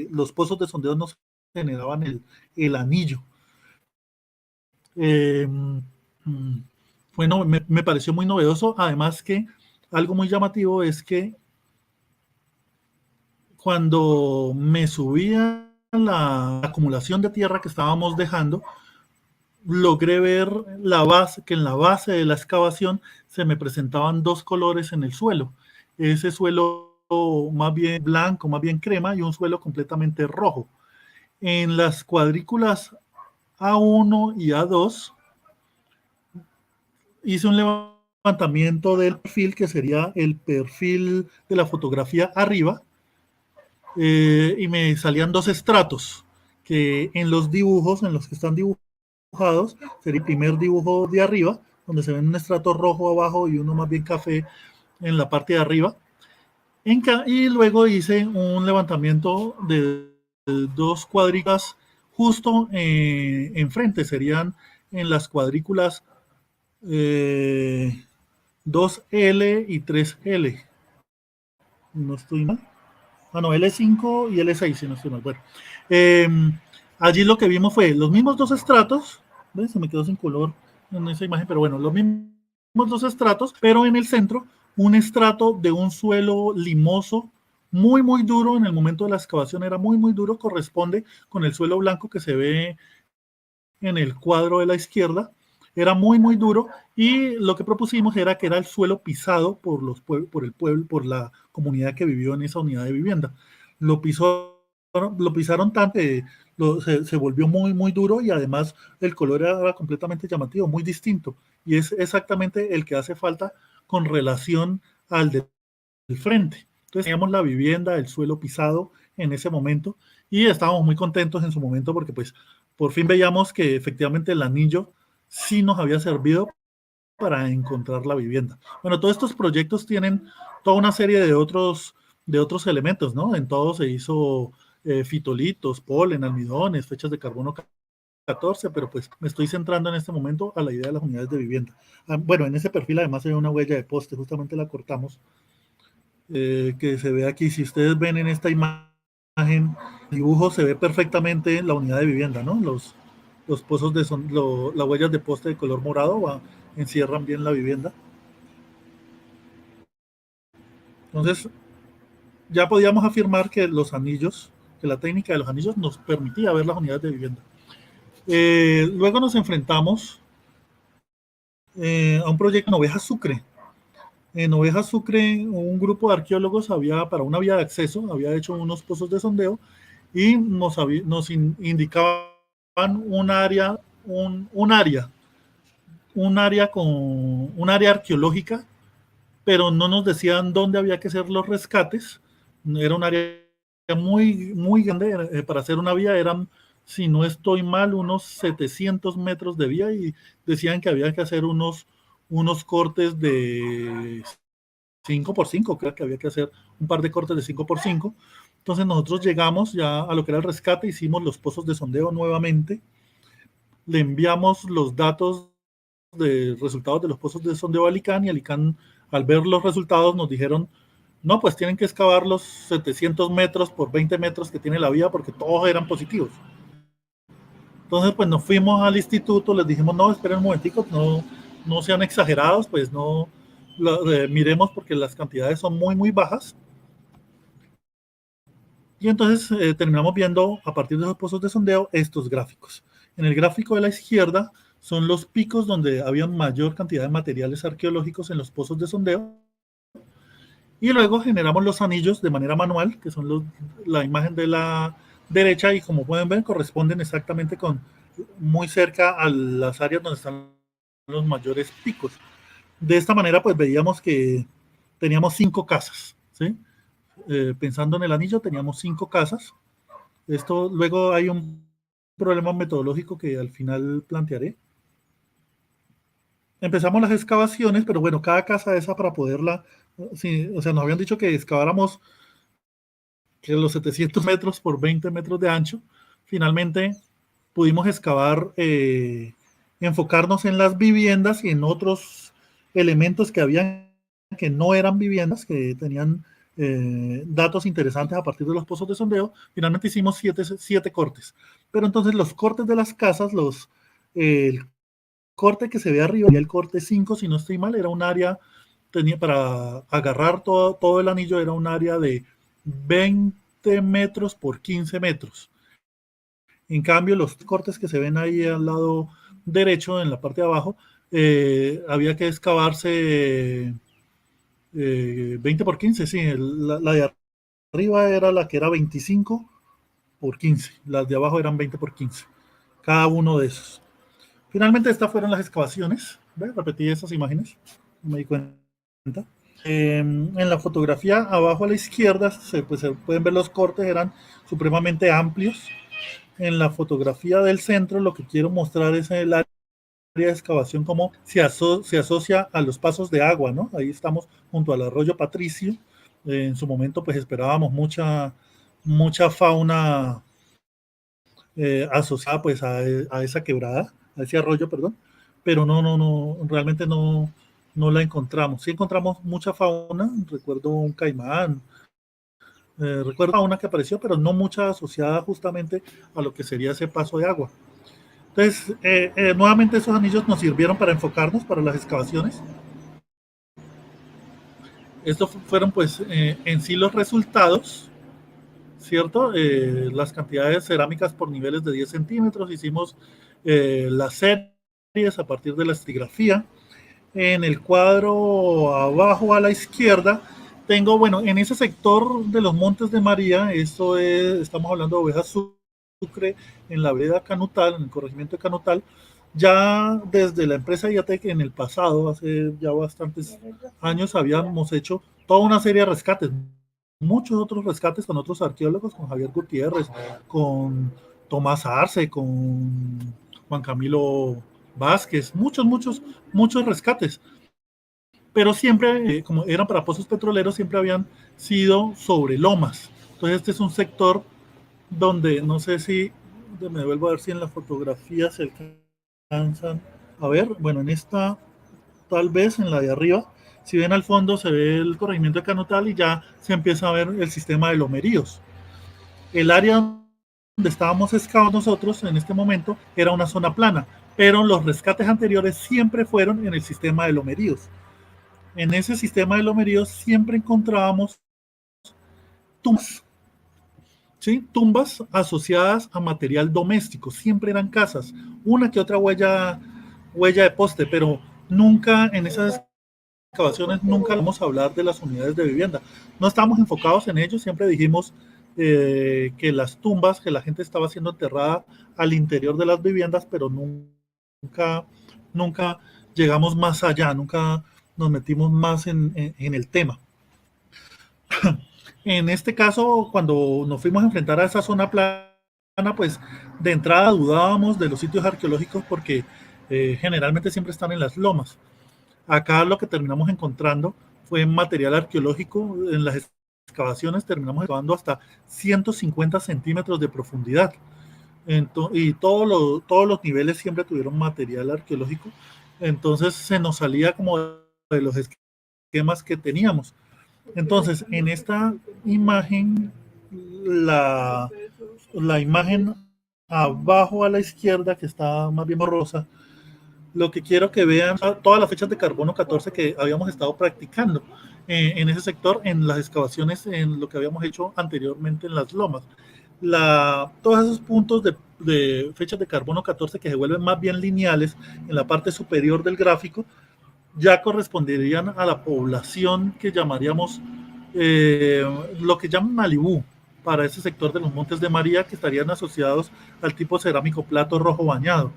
S3: los pozos de sondeo nos generaban el anillo. Bueno, me pareció muy novedoso. Además, que algo muy llamativo es que cuando me subía la acumulación de tierra que estábamos dejando, logré ver que en la base de la excavación se me presentaban dos colores en el suelo. Ese suelo más bien blanco, más bien crema, y un suelo completamente rojo. En las cuadrículas A1 y A2 hice un levantamiento del perfil, que sería el perfil de la fotografía arriba, y me salían dos estratos, que en los dibujos, en los que están dibujados, sería el primer dibujo de arriba, donde se ve un estrato rojo abajo y uno más bien café en la parte de arriba. Y luego hice un levantamiento de dos cuadrículas justo enfrente, serían en las cuadrículas 2L y 3L. No estoy mal. No, L5 y L6, si no estoy mal. Bueno, allí lo que vimos fue los mismos dos estratos. ¿Ves? Se me quedó sin color en esa imagen, pero bueno, los mismos dos estratos, pero en el centro un estrato de un suelo limoso muy, muy duro. En el momento de la excavación era muy, muy duro, corresponde con el suelo blanco que se ve en el cuadro de la izquierda. Era muy, muy duro y lo que propusimos era que era el suelo pisado por el pueblo, por la comunidad que vivió en esa unidad de vivienda. Lo pisaron tanto que se volvió muy, muy duro y además el color era completamente llamativo, muy distinto. Y es exactamente el que hace falta con relación al del frente. Entonces teníamos la vivienda, el suelo pisado en ese momento y estábamos muy contentos en su momento porque pues por fin veíamos que efectivamente el anillo sí nos había servido para encontrar la vivienda. Bueno, todos estos proyectos tienen toda una serie de otros elementos, ¿no? En todo se hizo fitolitos, polen, almidones, fechas de carbono 14, pero pues me estoy centrando en este momento a la idea de las unidades de vivienda. Bueno, en ese perfil además hay una huella de poste, justamente la cortamos, que se ve aquí. Si ustedes ven en esta imagen, el dibujo se ve perfectamente la unidad de vivienda, ¿no? Los pozos las huellas de poste de color morado encierran bien la vivienda. Entonces, ya podíamos afirmar que los anillos, que la técnica de los anillos nos permitía ver las unidades de vivienda. Luego nos enfrentamos a un proyecto en Oveja Sucre. En Oveja Sucre, un grupo de arqueólogos para una vía de acceso, había hecho unos pozos de sondeo y nos indicaban un área, un área arqueológica, pero no nos decían dónde había que hacer los rescates. Era un área muy, muy grande para hacer una vía. Eran, si no estoy mal, unos 700 metros de vía y decían que había que hacer unos cortes de 5x5, creo que había que hacer un par de cortes de 5x5. Entonces nosotros llegamos ya a lo que era el rescate, hicimos los pozos de sondeo nuevamente, le enviamos los datos de resultados de los pozos de sondeo a Alicán y Alicán, al ver los resultados, nos dijeron, no, pues tienen que excavar los 700 metros por 20 metros que tiene la vía porque todos eran positivos. Entonces, pues nos fuimos al instituto, les dijimos, no, esperen un momentico, no sean exagerados, pues miremos porque las cantidades son muy, muy bajas. Y entonces terminamos viendo a partir de los pozos de sondeo estos gráficos. En el gráfico de la izquierda son los picos donde había mayor cantidad de materiales arqueológicos en los pozos de sondeo. Y luego generamos los anillos de manera manual, que son la imagen de la derecha, y como pueden ver corresponden exactamente muy cerca a las áreas donde están los mayores picos. De esta manera pues veíamos que teníamos 5 casas, ¿sí? Pensando en el anillo teníamos 5 casas. Esto luego hay un problema metodológico que al final plantearé. Empezamos las excavaciones, pero bueno, cada casa esa para poderla, sí, o sea, nos habían dicho que excaváramos que los 700 metros por 20 metros de ancho. Finalmente pudimos excavar, enfocarnos en las viviendas y en otros elementos que habían que no eran viviendas, que tenían datos interesantes a partir de los pozos de sondeo. Finalmente hicimos 7 cortes. Pero entonces los cortes de las casas, el corte que se ve arriba y el corte 5, si no estoy mal, era un área, para agarrar todo el anillo, era un área de 20 metros por 15 metros. En cambio, los cortes que se ven ahí al lado derecho, en la parte de abajo, había que excavarse 20 por 15, sí, la de arriba era la que era 25 por 15, las de abajo eran 20 por 15, cada uno de esos. Finalmente estas fueron las excavaciones. ¿Ve? Repetí esas imágenes, me di cuenta. En la fotografía abajo a la izquierda se pueden ver los cortes, eran supremamente amplios. En la fotografía del centro lo que quiero mostrar es el área de excavación, cómo se asocia a los pasos de agua, ¿no? Ahí estamos junto al arroyo Patricio. En su momento pues esperábamos mucha fauna asociada pues a esa quebrada, a ese arroyo, perdón, pero realmente no la encontramos. Sí encontramos mucha fauna, recuerdo un caimán, recuerdo fauna que apareció, pero no mucha asociada justamente a lo que sería ese paso de agua. Entonces, nuevamente esos anillos nos sirvieron para enfocarnos para las excavaciones. Estos fueron pues en sí los resultados, ¿cierto? Las cantidades cerámicas por niveles de 10 centímetros. Hicimos las series a partir de la estrigrafía. En el cuadro abajo a la izquierda tengo, bueno, en ese sector de los Montes de María, esto es, estamos hablando de Ovejas Sucre, en la vereda Canutal, en el corregimiento de Canutal, ya desde la empresa IATEC en el pasado, hace ya bastantes años, habíamos hecho toda una serie de rescates, muchos otros rescates con otros arqueólogos, con Javier Gutiérrez, con Tomás Arce, con Juan Camilo Vázquez, muchos rescates. Pero siempre, como eran para pozos petroleros, siempre habían sido sobre lomas. Entonces este es un sector donde no sé si, me vuelvo a ver si en la fotografía se alcanzan a ver. Bueno, en esta, tal vez en la de arriba, si ven al fondo se ve el corregimiento de Canutal y ya se empieza a ver el sistema de lomeríos. El área donde estábamos excavando nosotros en este momento era una zona plana, pero los rescates anteriores siempre fueron en el sistema de lomeríos. En ese sistema de lomeríos siempre encontrábamos tumbas, ¿sí? Tumbas asociadas a material doméstico, siempre eran casas, una que otra huella de poste, pero nunca en esas excavaciones nunca vamos a hablar de las unidades de vivienda. No estábamos enfocados en ello, siempre dijimos que las tumbas, que la gente estaba siendo enterrada al interior de las viviendas, pero nunca llegamos más allá, nunca nos metimos más en el tema. En este caso, cuando nos fuimos a enfrentar a esa zona plana, pues de entrada dudábamos de los sitios arqueológicos porque generalmente siempre están en las lomas. Acá lo que terminamos encontrando fue material arqueológico. En las excavaciones terminamos excavando hasta 150 centímetros de profundidad. Y todos los niveles siempre tuvieron material arqueológico. Entonces se nos salía como de los esquemas que teníamos. Entonces, en esta imagen, la imagen abajo a la izquierda, que está más bien borrosa, lo que quiero que vean todas las fechas de carbono 14 que habíamos estado practicando en ese sector, en las excavaciones, en lo que habíamos hecho anteriormente en las lomas. Todos esos puntos de fechas de carbono 14 que se vuelven más bien lineales en la parte superior del gráfico, ya corresponderían a la población que llamaríamos lo que llaman Malibú, para ese sector de los Montes de María, que estarían asociados al tipo cerámico plato rojo bañado.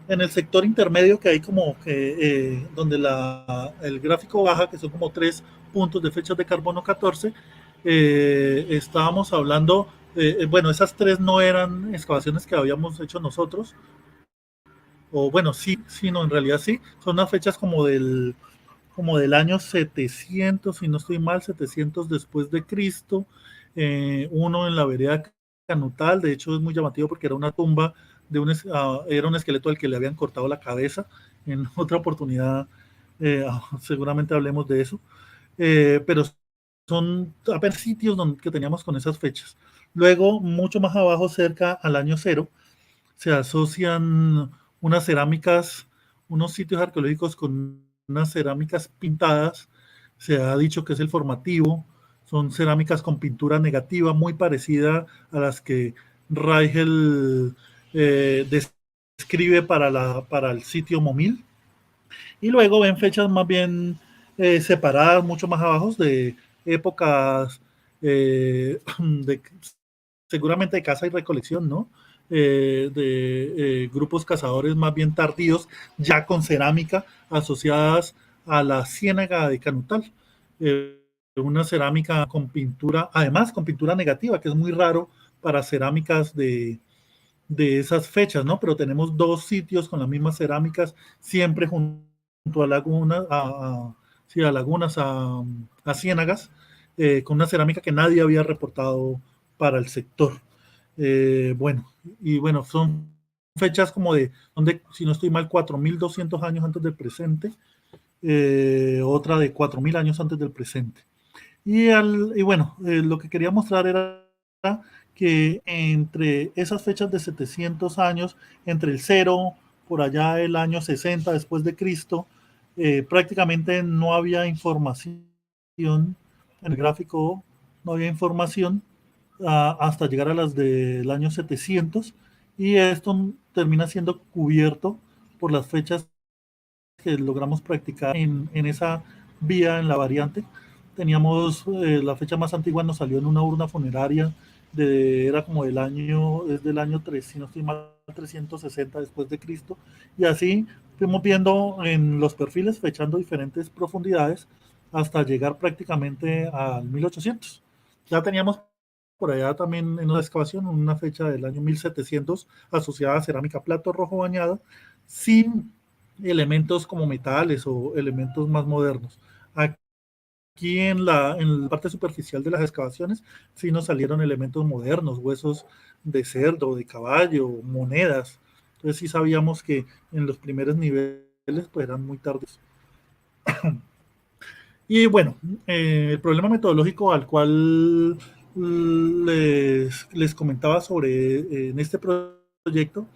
S3: En el sector intermedio, que hay como que donde el gráfico baja, que son como 3 puntos de fechas de carbono 14, estábamos hablando, bueno, esas 3 no eran excavaciones que habíamos hecho nosotros, o bueno, sí, no, en realidad sí, son unas fechas como del año 700, si no estoy mal, 700 después de Cristo, uno en la vereda Canutal. De hecho es muy llamativo porque era una tumba era un esqueleto al que le habían cortado la cabeza. En otra oportunidad seguramente hablemos de eso, pero son apenas sitios que teníamos con esas fechas. Luego, mucho más abajo, cerca al año 0, se asocian unas cerámicas, unos sitios arqueológicos con unas cerámicas pintadas. Se ha dicho que es el formativo. Son cerámicas con pintura negativa, muy parecida a las que Reichel describe para el sitio Momil. Y luego ven fechas más bien separadas, mucho más abajo, de épocas seguramente de caza y recolección, ¿no? De grupos cazadores más bien tardíos, ya con cerámica asociadas a la ciénaga de Canutal. Una cerámica con pintura, además con pintura negativa, que es muy raro para cerámicas de esas fechas, ¿no? Pero tenemos 2 sitios con las mismas cerámicas, siempre junto a lagunas, a lagunas, a ciénagas, con una cerámica que nadie había reportado para el sector. Bueno, son fechas como donde, si no estoy mal, 4.200 años antes del presente, otra de 4.000 años antes del presente. Y bueno, lo que quería mostrar era que entre esas fechas de 700 años, entre el 0, por allá el año 60 después de Cristo, prácticamente no había información, en el gráfico no había información hasta llegar a las del año 700, y esto termina siendo cubierto por las fechas que logramos practicar en esa vía, en la variante. Teníamos la fecha más antigua, nos salió en una urna funeraria, era como del año, es del año 3, si no estoy mal, 360 después de Cristo, y así fuimos viendo en los perfiles, fechando diferentes profundidades, hasta llegar prácticamente al 1800. Ya teníamos por allá también en una excavación una fecha del año 1700 asociada a cerámica plato rojo bañado, sin elementos como metales o elementos más modernos. Aquí en la parte superficial de las excavaciones sí nos salieron elementos modernos, huesos de cerdo, de caballo, monedas. Entonces sí sabíamos que en los primeros niveles pues eran muy tardes. Y bueno, el problema metodológico al cual les comentaba sobre en este proyecto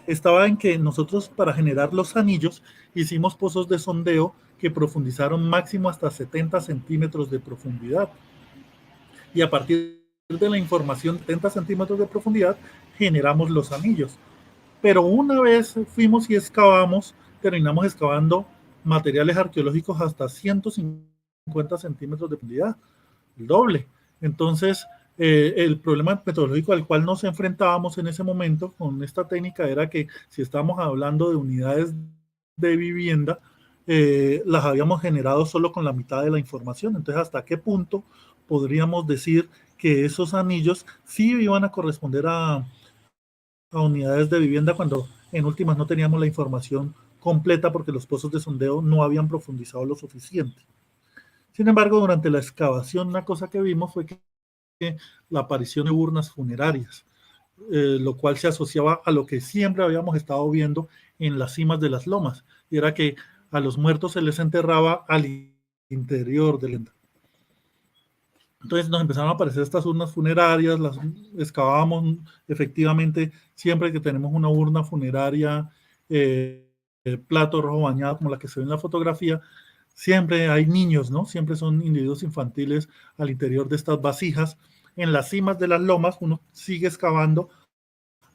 S3: estaba en que nosotros, para generar los anillos, hicimos pozos de sondeo que profundizaron máximo hasta 70 centímetros de profundidad. Y a partir de la información de 70 centímetros de profundidad, generamos los anillos. Pero una vez fuimos y excavamos, terminamos excavando materiales arqueológicos hasta 150 centímetros de profundidad, el doble. Entonces, el problema metodológico al cual nos enfrentábamos en ese momento con esta técnica era que si estábamos hablando de unidades de vivienda, las habíamos generado solo con la mitad de la información. Entonces, ¿hasta qué punto podríamos decir que esos anillos sí iban a corresponder a unidades de vivienda cuando en últimas no teníamos la información completa porque los pozos de sondeo no habían profundizado lo suficiente? Sin embargo, durante la excavación, una cosa que vimos fue que la aparición de urnas funerarias, lo cual se asociaba a lo que siempre habíamos estado viendo en las cimas de las lomas, y era que a los muertos se les enterraba al interior del lenda. Entonces nos empezaron a aparecer estas urnas funerarias, las excavábamos efectivamente siempre que tenemos una urna funeraria, plato rojo bañado como la que se ve en la fotografía. Siempre hay niños, ¿no? Siempre son individuos infantiles al interior de estas vasijas. En las cimas de las lomas, uno sigue excavando,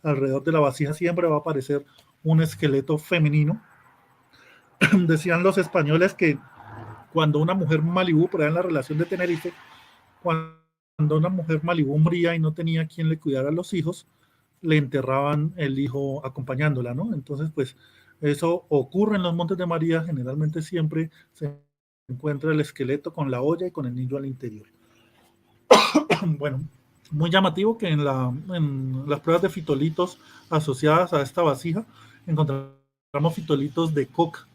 S3: alrededor de la vasija siempre va a aparecer un esqueleto femenino. Decían los españoles que cuando una mujer malibú, por allá en la relación de Tenerife, cuando una mujer malibú moría y no tenía quien le cuidara a los hijos, le enterraban el hijo acompañándola, ¿no? Entonces, pues, eso ocurre en los Montes de María, generalmente siempre se encuentra el esqueleto con la olla y con el niño al interior. Bueno, muy llamativo que en las pruebas de fitolitos asociadas a esta vasija encontramos fitolitos de coca.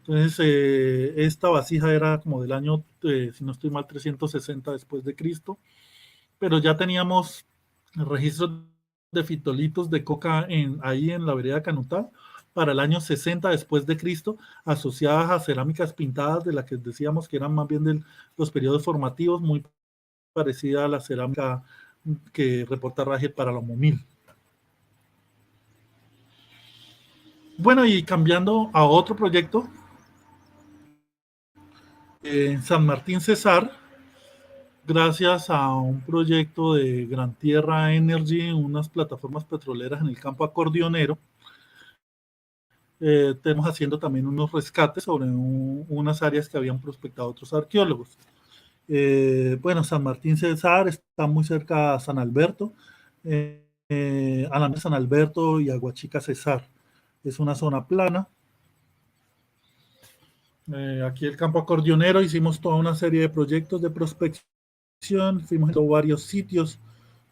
S3: Entonces, esta vasija era como del año, si no estoy mal, 360 después de Cristo, pero ya teníamos registros de fitolitos de coca ahí en la vereda Canutal para el año 60 después de Cristo, asociadas a cerámicas pintadas de las que decíamos que eran más bien de los periodos formativos, muy parecida a la cerámica que reporta Ragel para la Momil. Bueno, y cambiando a otro proyecto, en San Martín Cesar, gracias a un proyecto de Gran Tierra Energy, unas plataformas petroleras en el campo Acordeonero, estamos haciendo también unos rescates sobre unas áreas que habían prospectado otros arqueólogos. Bueno, San Martín Cesar está muy cerca a San Alberto, a la San Alberto y Aguachica Cesar. Es una zona plana. Aquí el campo Acordeonero hicimos toda una serie de proyectos de prospección, fuimos a varios sitios,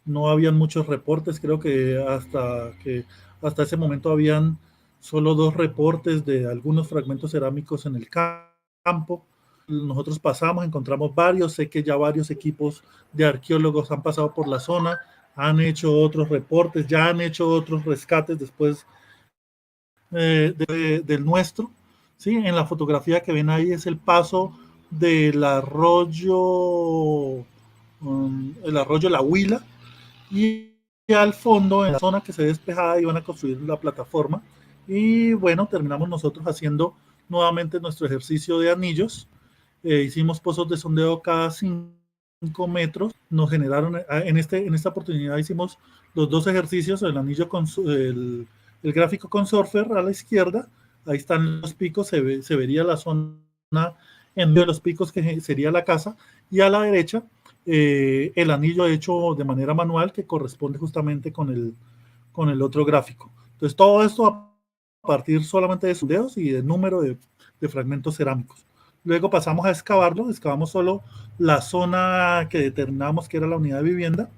S3: no habían muchos reportes, creo que hasta ese momento habían solo 2 reportes de algunos fragmentos cerámicos en el campo. Nosotros pasamos, encontramos varios, sé que ya varios equipos de arqueólogos han pasado por la zona, han hecho otros reportes, ya han hecho otros rescates después del nuestro. ¿Sí? En la fotografía que ven ahí es el paso del arroyo, el arroyo La Huila, y al fondo, en la zona que se despejaba, iban a construir la plataforma. Y bueno, terminamos nosotros haciendo nuevamente nuestro ejercicio de anillos. Hicimos pozos de sondeo cada 5 metros. Nos generaron, en esta oportunidad hicimos los dos ejercicios, el anillo con el gráfico con Surfer a la izquierda. Ahí están los picos, se vería la zona en medio de los picos que sería la casa. Y a la derecha, el anillo hecho de manera manual que corresponde justamente con el otro gráfico. Entonces, todo esto a partir solamente de sondeos y de número de fragmentos cerámicos. Luego pasamos a excavarlo, excavamos solo la zona que determinamos que era la unidad de vivienda.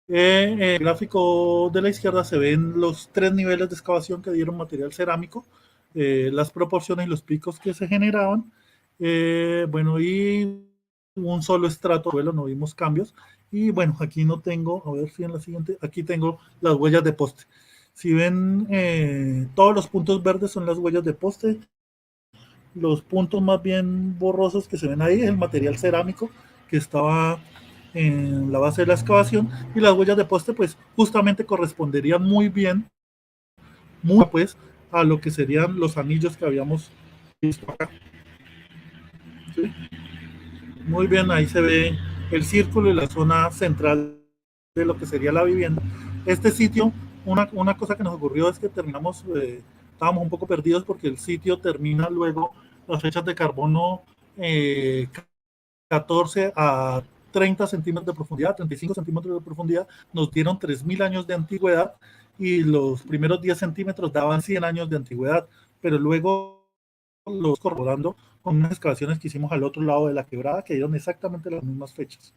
S3: En el gráfico de la izquierda se ven los 3 niveles de excavación que dieron material cerámico, las proporciones y los picos que se generaban. Bueno, y un solo estrato de suelo, no vimos cambios. Y bueno, aquí no tengo, a ver si en la siguiente, aquí tengo las huellas de poste. Si ven, todos los puntos verdes son las huellas de poste. Los puntos más bien borrosos que se ven ahí es el material cerámico que estaba en la base de la excavación, y las huellas de poste pues justamente corresponderían muy bien, pues a lo que serían los anillos que habíamos visto acá. ¿Sí? Muy bien, ahí se ve el círculo y la zona central de lo que sería la vivienda. Este sitio, una cosa que nos ocurrió es que terminamos, estábamos un poco perdidos porque el sitio termina luego las fechas de carbono 14 a 30 centímetros de profundidad, 35 centímetros de profundidad, nos dieron 3.000 años de antigüedad, y los primeros 10 centímetros daban 100 años de antigüedad, pero luego los corroborando con unas excavaciones que hicimos al otro lado de la quebrada que dieron exactamente las mismas fechas.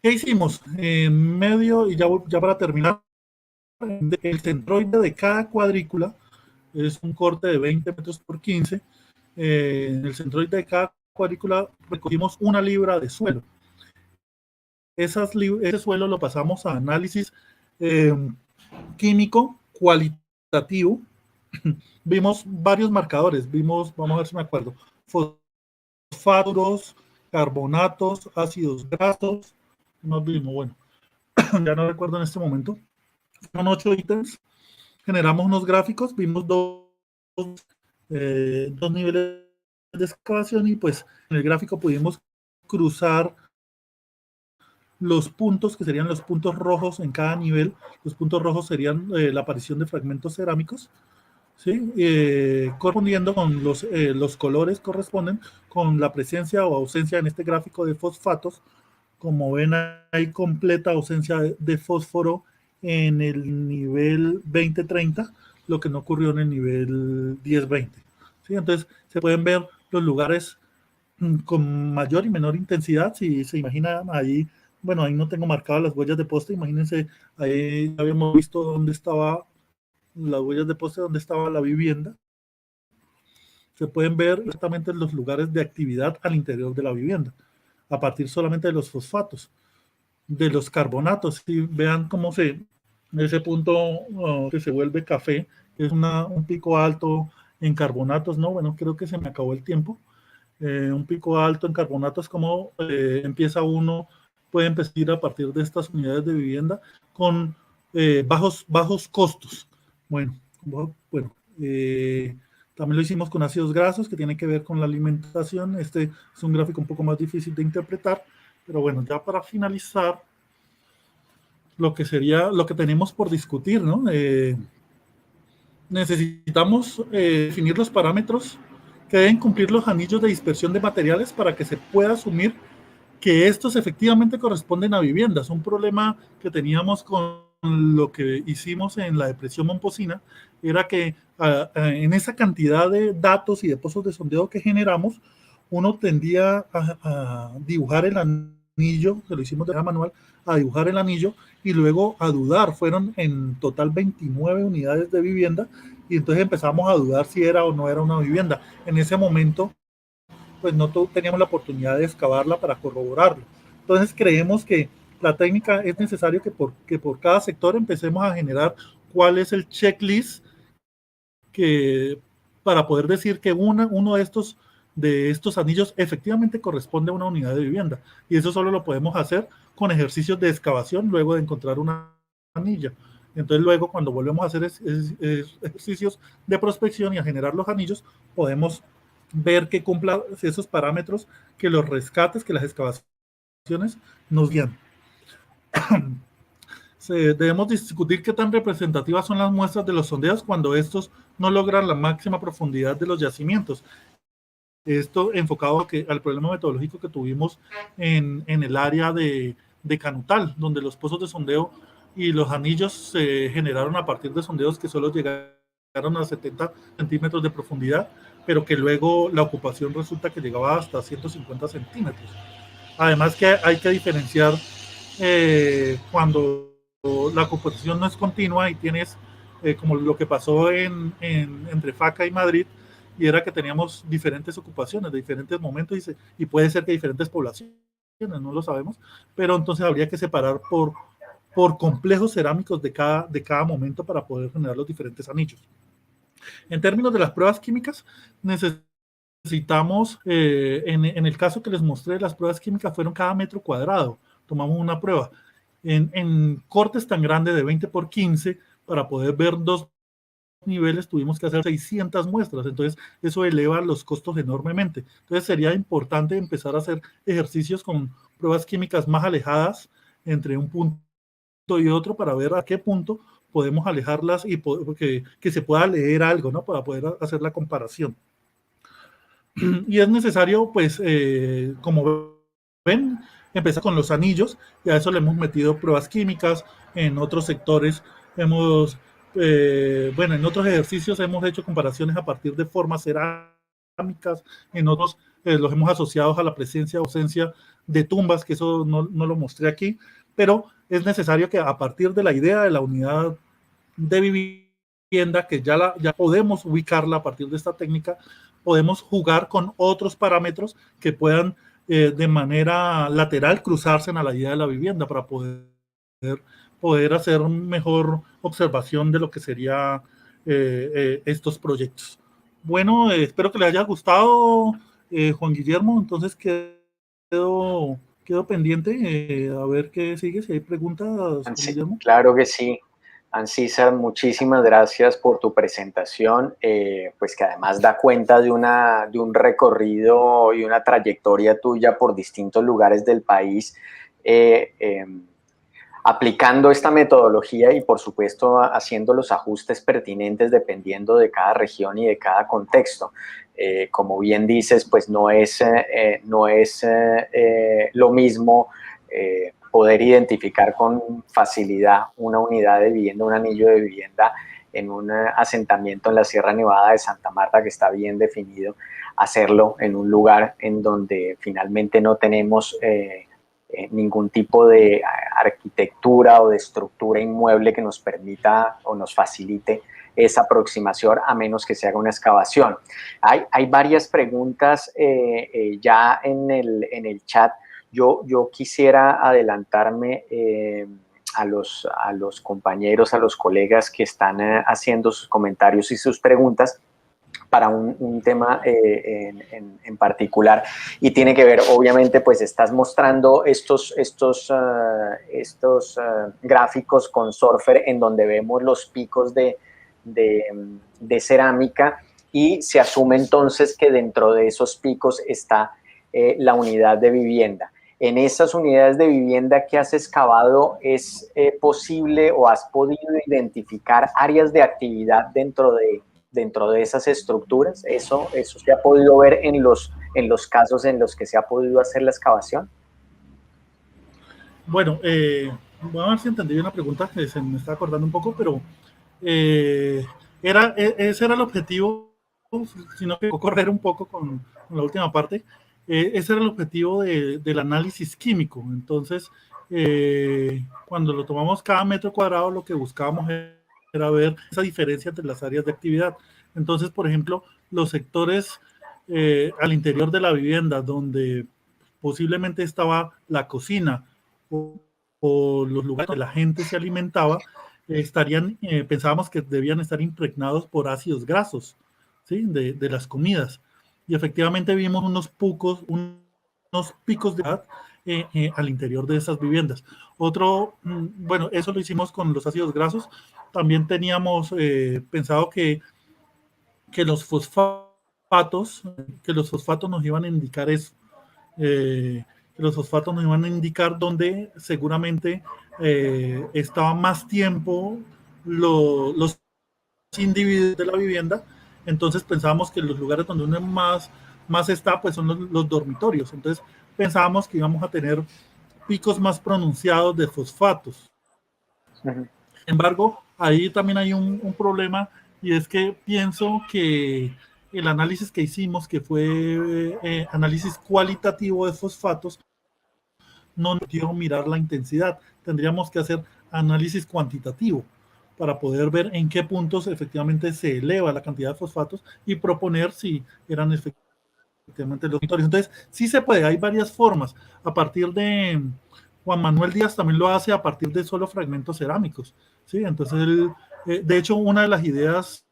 S3: ¿Qué hicimos? En medio, y ya para terminar, el centroide de cada cuadrícula es un corte de 20 metros por 15. En el centroide de cada cuadrícula recogimos 1 libra de suelo. Ese suelo lo pasamos a análisis químico cualitativo. Vimos varios marcadores, vamos a ver si me acuerdo, fosfatos, carbonatos, ácidos grasos, nos vimos, bueno, ya no recuerdo en este momento, son 8 ítems, generamos unos gráficos, vimos dos niveles de excavación, y pues en el gráfico pudimos cruzar los puntos, que serían los puntos rojos en cada nivel. Los puntos rojos serían la aparición de fragmentos cerámicos, ¿sí? Correspondiendo con los colores, corresponden con la presencia o ausencia en este gráfico de fosfatos. Como ven, hay completa ausencia de fósforo en el nivel 20-30, lo que no ocurrió en el nivel 10-20. ¿Sí? Entonces se pueden ver los lugares con mayor y menor intensidad. Si se imaginan ahí, bueno, ahí no tengo marcadas las huellas de poste, imagínense, ahí habíamos visto dónde estaba las huellas de poste, dónde estaba la vivienda. Se pueden ver exactamente los lugares de actividad al interior de la vivienda, a partir solamente de los fosfatos, de los carbonatos. Si vean cómo ese punto que se vuelve café, es un pico alto en carbonatos, ¿no? Bueno, creo que se me acabó el tiempo. Un pico alto en carbonatos, como puede empezar a partir de estas unidades de vivienda con bajos costos. Bueno, también lo hicimos con ácidos grasos, que tiene que ver con la alimentación. Este es un gráfico un poco más difícil de interpretar, pero bueno, ya para finalizar, lo que tenemos por discutir, ¿no? Necesitamos definir los parámetros que deben cumplir los anillos de dispersión de materiales para que se pueda asumir que estos efectivamente corresponden a viviendas. Un problema que teníamos con lo que hicimos en la depresión momposina era que en esa cantidad de datos y de pozos de sondeo que generamos, uno tendía a dibujar el anillo, que lo hicimos de manera manual, a dibujar el anillo y luego a dudar. Fueron en total 29 unidades de vivienda, y entonces empezamos a dudar si era o no era una vivienda. En ese momento pues no teníamos la oportunidad de excavarla para corroborarlo. Entonces creemos que la técnica es necesario que por cada sector empecemos a generar cuál es el checklist para poder decir que uno de estos de estos anillos efectivamente corresponde a una unidad de vivienda. Y eso solo lo podemos hacer con ejercicios de excavación luego de encontrar una anilla. Entonces luego cuando volvemos a hacer ejercicios de prospección y a generar los anillos, podemos ver que cumpla esos parámetros que los rescates, que las excavaciones nos guían. Debemos discutir qué tan representativas son las muestras de los sondeos cuando estos no logran la máxima profundidad de los yacimientos. Esto enfocado al problema metodológico que tuvimos en el área de Canutal, donde los pozos de sondeo y los anillos se generaron a partir de sondeos que solo llegaron a 70 centímetros de profundidad, pero que luego la ocupación resulta que llegaba hasta 150 centímetros. Además que hay que diferenciar cuando la ocupación no es continua y tienes, como lo que pasó entre Faca y Madrid, y era que teníamos diferentes ocupaciones de diferentes momentos y puede ser que diferentes poblaciones, no lo sabemos, pero entonces habría que separar por complejos cerámicos de cada momento para poder generar los diferentes anillos. En términos de las pruebas químicas, necesitamos, en el caso que les mostré, las pruebas químicas fueron cada metro cuadrado, tomamos una prueba. En cortes tan grandes de 20 por 15, para poder ver 2 niveles tuvimos que hacer 600 muestras, entonces eso eleva los costos enormemente. Entonces sería importante empezar a hacer ejercicios con pruebas químicas más alejadas entre un punto y otro para ver a qué punto podemos alejarlas y que se pueda leer algo, ¿no? Para poder hacer la comparación. Y es necesario, pues, como ven, empezar con los anillos, y a eso le hemos metido pruebas químicas. En otros sectores en otros ejercicios hemos hecho comparaciones a partir de formas cerámicas, en otros los hemos asociado a la presencia o ausencia de tumbas, que eso no lo mostré aquí, pero es necesario que a partir de la idea de la unidad de vivienda, que ya podemos ubicarla a partir de esta técnica, podemos jugar con otros parámetros que puedan de manera lateral cruzarse a la idea de la vivienda para poder hacer mejor observación de lo que sería estos proyectos. Bueno, espero que les haya gustado, Juan Guillermo. Entonces quedo pendiente a ver qué sigue, si hay preguntas, Juan Guillermo.
S2: Claro que sí. Ancísar, muchísimas gracias por tu presentación, pues que además da cuenta de un recorrido y una trayectoria tuya por distintos lugares del país, aplicando esta metodología y por supuesto haciendo los ajustes pertinentes dependiendo de cada región y de cada contexto. Como bien dices, pues no es lo mismo poder identificar con facilidad una unidad de vivienda, un anillo de vivienda en un asentamiento en la Sierra Nevada de Santa Marta que está bien definido, hacerlo en un lugar en donde finalmente no tenemos ningún tipo de arquitectura o de estructura inmueble que nos permita o nos facilite esa aproximación, a menos que se haga una excavación. Hay varias preguntas ya en el chat. Yo quisiera adelantarme a los compañeros, a los colegas que están haciendo sus comentarios y sus preguntas para un tema en particular, y tiene que ver, obviamente, pues estás mostrando estos gráficos con Surfer en donde vemos los picos de cerámica, y se asume entonces que dentro de esos picos está la unidad de vivienda. En esas unidades de vivienda que has excavado, ¿es posible o has podido identificar áreas de actividad dentro de esas estructuras? ¿Eso se ha podido ver en los casos en los que se ha podido hacer la excavación?
S3: Bueno, voy a ver si entendí bien la pregunta, que se me está acordando un poco, pero ese era el objetivo, sino que correr un poco con la última parte. Ese era el objetivo del análisis químico. Entonces, cuando lo tomamos cada metro cuadrado, lo que buscábamos era ver esa diferencia entre las áreas de actividad. Entonces, por ejemplo, los sectores al interior de la vivienda, donde posiblemente estaba la cocina o los lugares donde la gente se alimentaba, pensábamos que debían estar impregnados por ácidos grasos, ¿sí? de las comidas. y efectivamente vimos unos picos de edad al interior de esas viviendas. Otro, bueno, eso lo hicimos con los ácidos grasos. También teníamos pensado que los fosfatos, nos iban a indicar eso. Que los fosfatos nos iban a indicar dónde seguramente estaban más tiempo los individuos de la vivienda. Entonces pensábamos que los lugares donde uno más está, pues son los dormitorios. Entonces pensábamos que íbamos a tener picos más pronunciados de fosfatos. Sin embargo, ahí también hay un problema, y es que pienso que el análisis que hicimos, que fue análisis cualitativo de fosfatos, no nos dio mirar la intensidad. Tendríamos que hacer análisis cuantitativo para poder ver en qué puntos efectivamente se eleva la cantidad de fosfatos y proponer si eran efectivamente los dormitorios. Entonces, sí se puede, hay varias formas. A partir de Juan Manuel Díaz también lo hace a partir de solo fragmentos cerámicos, ¿sí? Entonces, de hecho, una de las ideas,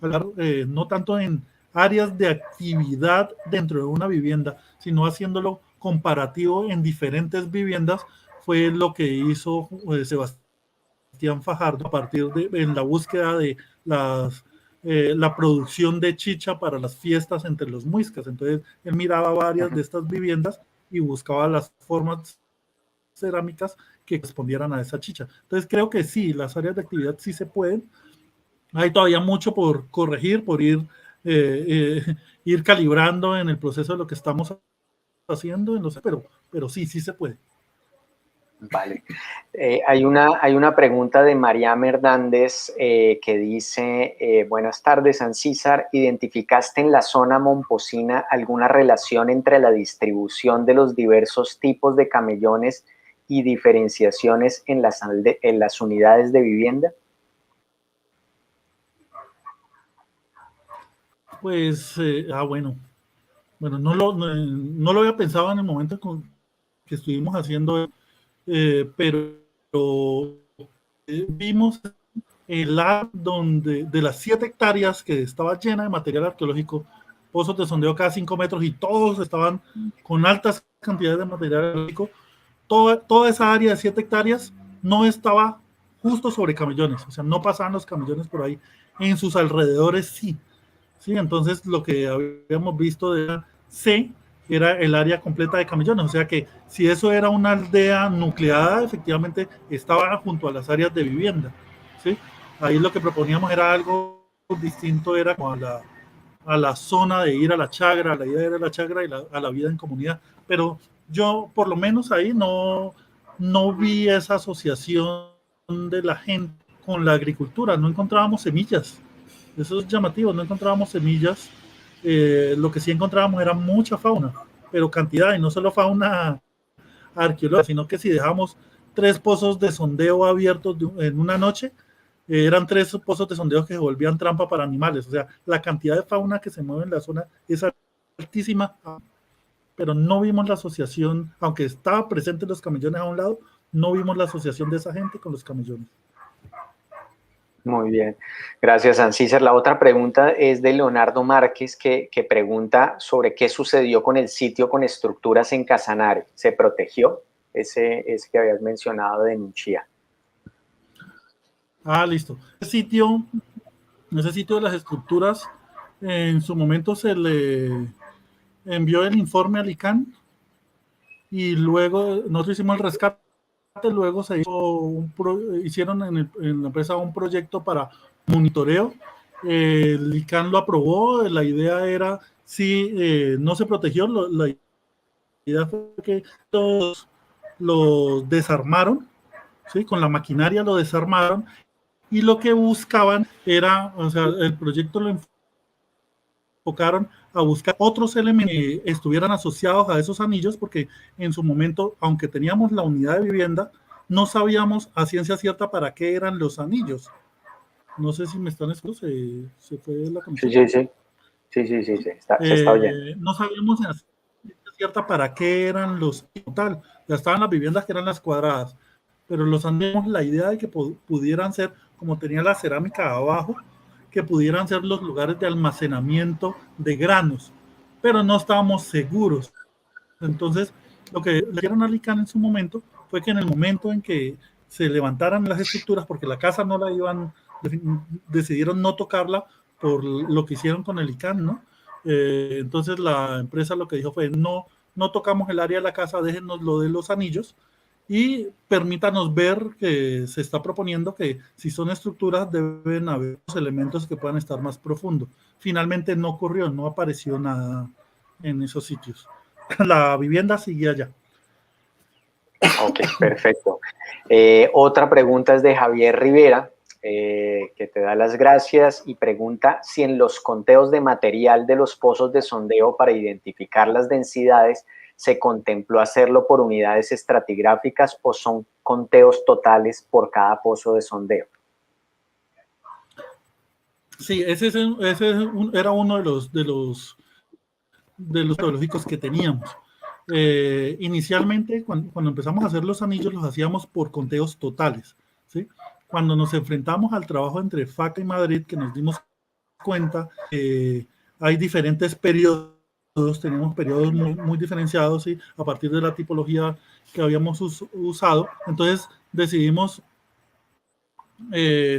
S3: no tanto en áreas de actividad dentro de una vivienda, sino haciéndolo comparativo en diferentes viviendas, fue lo que hizo Sebastián Fajardo a partir en la búsqueda de la producción de chicha para las fiestas entre los muiscas. Entonces, él miraba varias de estas viviendas y buscaba las formas cerámicas que respondieran a esa chicha. Entonces, creo que sí, las áreas de actividad sí se pueden. Hay todavía mucho por corregir, por ir calibrando en el proceso de lo que estamos haciendo, no sé, pero sí se puede.
S2: Vale. Hay una pregunta de Mariam Hernández que dice, buenas tardes, Ancísar, ¿identificaste en la zona momposina alguna relación entre la distribución de los diversos tipos de camellones y diferenciaciones en las unidades de vivienda?
S3: Pues, bueno, no lo había pensado en el momento que estuvimos haciendo, pero vimos el área donde de las 7 hectáreas que estaba llena de material arqueológico, pozos de sondeo cada 5 metros y todos estaban con altas cantidades de material arqueológico. Toda esa área de 7 hectáreas no estaba justo sobre camellones, o sea, no pasaban los camellones por ahí. En sus alrededores sí. Sí, entonces lo que habíamos visto de C era el área completa de camellones, o sea que si eso era una aldea nucleada, efectivamente estaba junto a las áreas de vivienda, ¿sí? Ahí lo que proponíamos era algo distinto, era como a la zona de ir a la chagra, la idea era la chagra y a la vida en comunidad, pero yo por lo menos ahí no vi esa asociación de la gente con la agricultura, no encontrábamos semillas. Eso es llamativo, no encontrábamos semillas. Lo que sí encontrábamos era mucha fauna, pero cantidad, y no solo fauna arqueológica, sino que si dejamos 3 pozos de sondeo abiertos en una noche, eran 3 pozos de sondeo que se volvían trampa para animales. O sea, la cantidad de fauna que se mueve en la zona es altísima, pero no vimos la asociación, aunque estaba presente los camellones a un lado, no vimos la asociación de esa gente con los camellones.
S2: Muy bien, gracias, Ancísar. La otra pregunta es de Leonardo Márquez, que pregunta sobre qué sucedió con el sitio con estructuras en Casanare. ¿Se protegió? Ese que habías mencionado de Nuchía.
S3: Listo. Ese sitio de las estructuras, en su momento se le envió el informe al ICANN y luego nosotros hicimos el rescate. Luego se hicieron en la empresa un proyecto para monitoreo. El ICANN lo aprobó. La idea era, si no se protegió, la idea fue que todos los desarmaron, ¿sí? Con la maquinaria lo desarmaron, y lo que buscaban era, o sea, el proyecto lo enfocaron a buscar otros elementos que estuvieran asociados a esos anillos, porque en su momento, aunque teníamos la unidad de vivienda, no sabíamos a ciencia cierta para qué eran los anillos. No sé si me están escuchando, se fue la conexión.
S2: Sí, se está oyendo.
S3: No sabíamos a ciencia cierta para qué eran los tal. Ya estaban las viviendas que eran las cuadradas, pero los anillos, la idea de que pudieran ser, como tenía la cerámica abajo, que pudieran ser los lugares de almacenamiento de granos, pero no estábamos seguros. Entonces, lo que le dieron al ICANN en su momento fue que en el momento en que se levantaran las estructuras, porque la casa no la iban, decidieron no tocarla por lo que hicieron con el ICANN, ¿no? Entonces la empresa lo que dijo fue, no tocamos el área de la casa, déjenos lo de los anillos y permítanos ver que se está proponiendo que si son estructuras deben haber elementos que puedan estar más profundos. Finalmente no ocurrió, no apareció nada en esos sitios. La vivienda seguía allá.
S2: Ok, perfecto. Otra pregunta es de Javier Rivera, que te da las gracias y pregunta si en los conteos de material de los pozos de sondeo para identificar las densidades se contempló hacerlo por unidades estratigráficas o son conteos totales por cada pozo de sondeo.
S3: Sí, ese era uno de los metodológicos que teníamos. Inicialmente, cuando empezamos a hacer los anillos, los hacíamos por conteos totales, ¿sí? Cuando nos enfrentamos al trabajo entre FACA y Madrid, que nos dimos cuenta que hay diferentes periodos, tenemos periodos muy diferenciados, ¿sí? A partir de la tipología que habíamos usado, entonces decidimos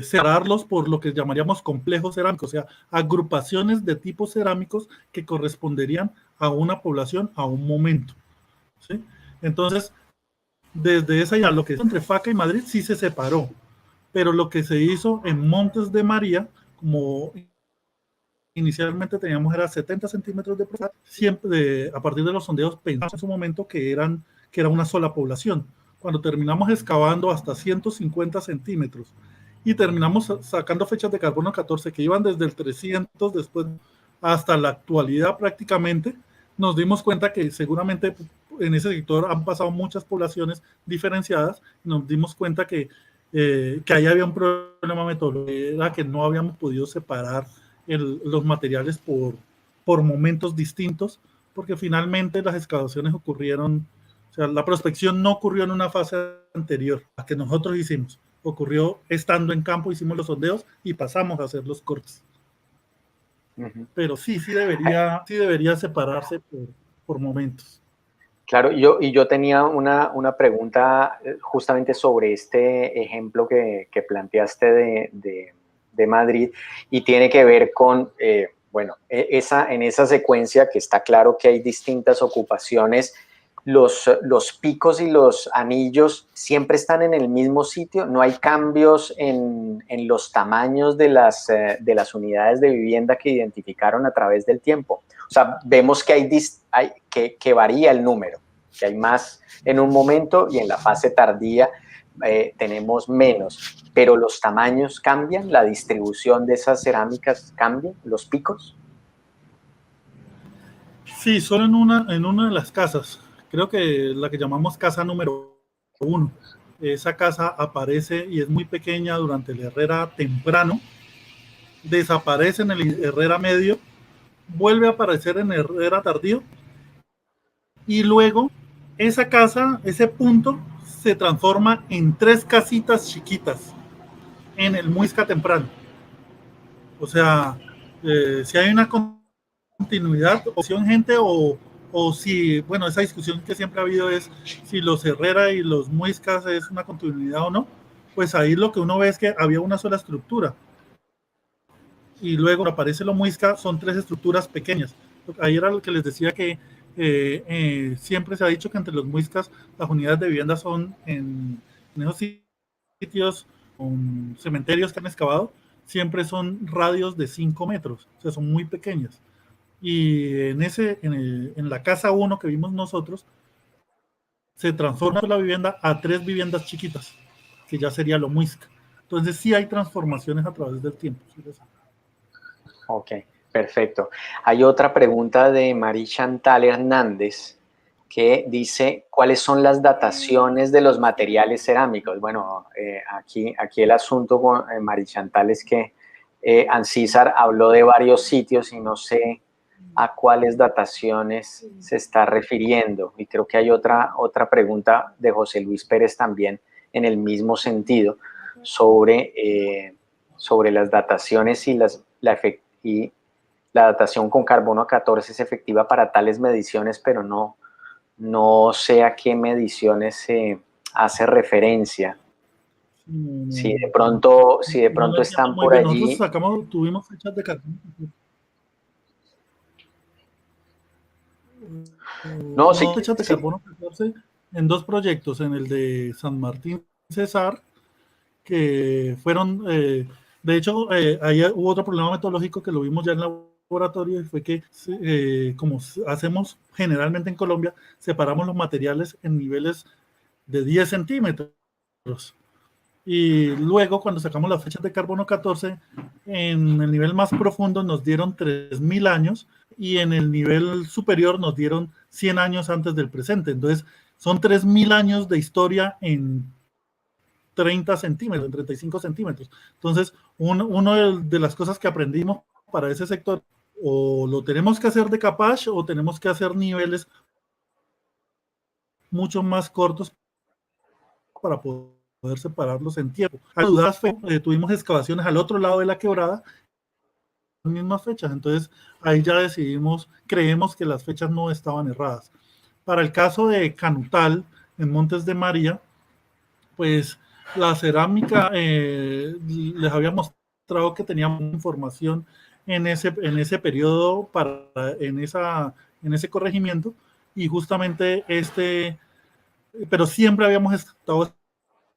S3: cerrarlos por lo que llamaríamos complejos cerámicos, o sea, agrupaciones de tipos cerámicos que corresponderían a una población a un momento, ¿sí? Entonces, desde esa ya lo que es entre Faca y Madrid sí se separó, pero lo que se hizo en Montes de María, como inicialmente teníamos era 70 centímetros de profundidad, siempre a partir de los sondeos pensamos en su momento que era una sola población. Cuando terminamos excavando hasta 150 centímetros y terminamos sacando fechas de carbono 14 que iban desde el 300 después hasta la actualidad prácticamente, nos dimos cuenta que seguramente en ese sector han pasado muchas poblaciones diferenciadas y nos dimos cuenta que ahí había un problema metodológico, era que no habíamos podido separar los materiales por momentos distintos, porque finalmente las excavaciones ocurrieron, o sea, la prospección no ocurrió en una fase anterior a que nosotros hicimos, ocurrió estando en campo, hicimos los sondeos y pasamos a hacer los cortes. Pero sí debería separarse por momentos.
S2: Claro, yo tenía una pregunta justamente sobre este ejemplo que planteaste de Madrid y tiene que ver con, bueno, en esa secuencia que está claro que hay distintas ocupaciones, los picos y los anillos siempre están en el mismo sitio, no hay cambios en los tamaños de las unidades de vivienda que identificaron a través del tiempo. O sea, vemos que que varía el número, que hay más en un momento y en la fase tardía tenemos menos, pero los tamaños cambian, la distribución de esas cerámicas cambia, los picos.
S3: Sí, solo en una de las casas, creo que la que llamamos casa número 1. Esa casa aparece y es muy pequeña durante el Herrera temprano, desaparece en el Herrera medio, vuelve a aparecer en el Herrera tardío y luego esa casa, ese punto, se transforma en 3 casitas chiquitas en el Muisca temprano. O sea, si hay una continuidad, opción gente o si, bueno, esa discusión que siempre ha habido es si los Herrera y los Muiscas es una continuidad o no, pues ahí lo que uno ve es que había una sola estructura y luego aparece lo Muisca, son 3 estructuras pequeñas. Ahí era lo que les decía que siempre se ha dicho que entre los Muiscas las unidades de vivienda son en esos sitios con cementerios que han excavado, siempre son radios de 5 metros, o sea, son muy pequeñas. Y en la casa 1 que vimos nosotros, se transforma la vivienda a 3 viviendas chiquitas, que ya sería lo Muisca. Entonces sí hay transformaciones a través del tiempo. ¿Sí?
S2: Ok, perfecto. Hay otra pregunta de María Chantal Hernández que dice, ¿cuáles son las dataciones de los materiales cerámicos? Bueno, aquí el asunto con María Chantal es que Ancísar habló de varios sitios y no sé a cuáles dataciones se está refiriendo. Y creo que hay otra pregunta de José Luis Pérez también en el mismo sentido sobre sobre las dataciones y la datación con carbono 14 es efectiva para tales mediciones, pero no sé a qué mediciones se hace referencia. Si de pronto
S3: No lo entiendo
S2: están
S3: muy
S2: por
S3: bien. Nosotros
S2: allí.
S3: tuvimos fechas de carbono.
S2: No, sí,
S3: Tuvimos fechas de
S2: sí.
S3: carbono 14 en dos proyectos, en el de San Martín Cesar, que fueron, de hecho, ahí hubo otro problema metodológico que lo vimos ya en el laboratorio, y fue que, como hacemos generalmente en Colombia, separamos los materiales en niveles de 10 centímetros. Y luego, cuando sacamos las fechas de carbono 14, en el nivel más profundo nos dieron 3000 años y en el nivel superior nos dieron 100 años antes del presente. Entonces, son 3000 años de historia en 30 centímetros, en 35 centímetros. Entonces, una de las cosas que aprendimos para ese sector, o lo tenemos que hacer de Capache o tenemos que hacer niveles mucho más cortos para poder separarlos en tiempo. Hay dudas, tuvimos excavaciones al otro lado de la quebrada, las mismas fechas, entonces ahí ya decidimos, creemos que las fechas no estaban erradas. Para el caso de Canutal, en Montes de María, pues la cerámica, les había mostrado que teníamos información en ese periodo, en ese corregimiento, y justamente pero siempre habíamos estado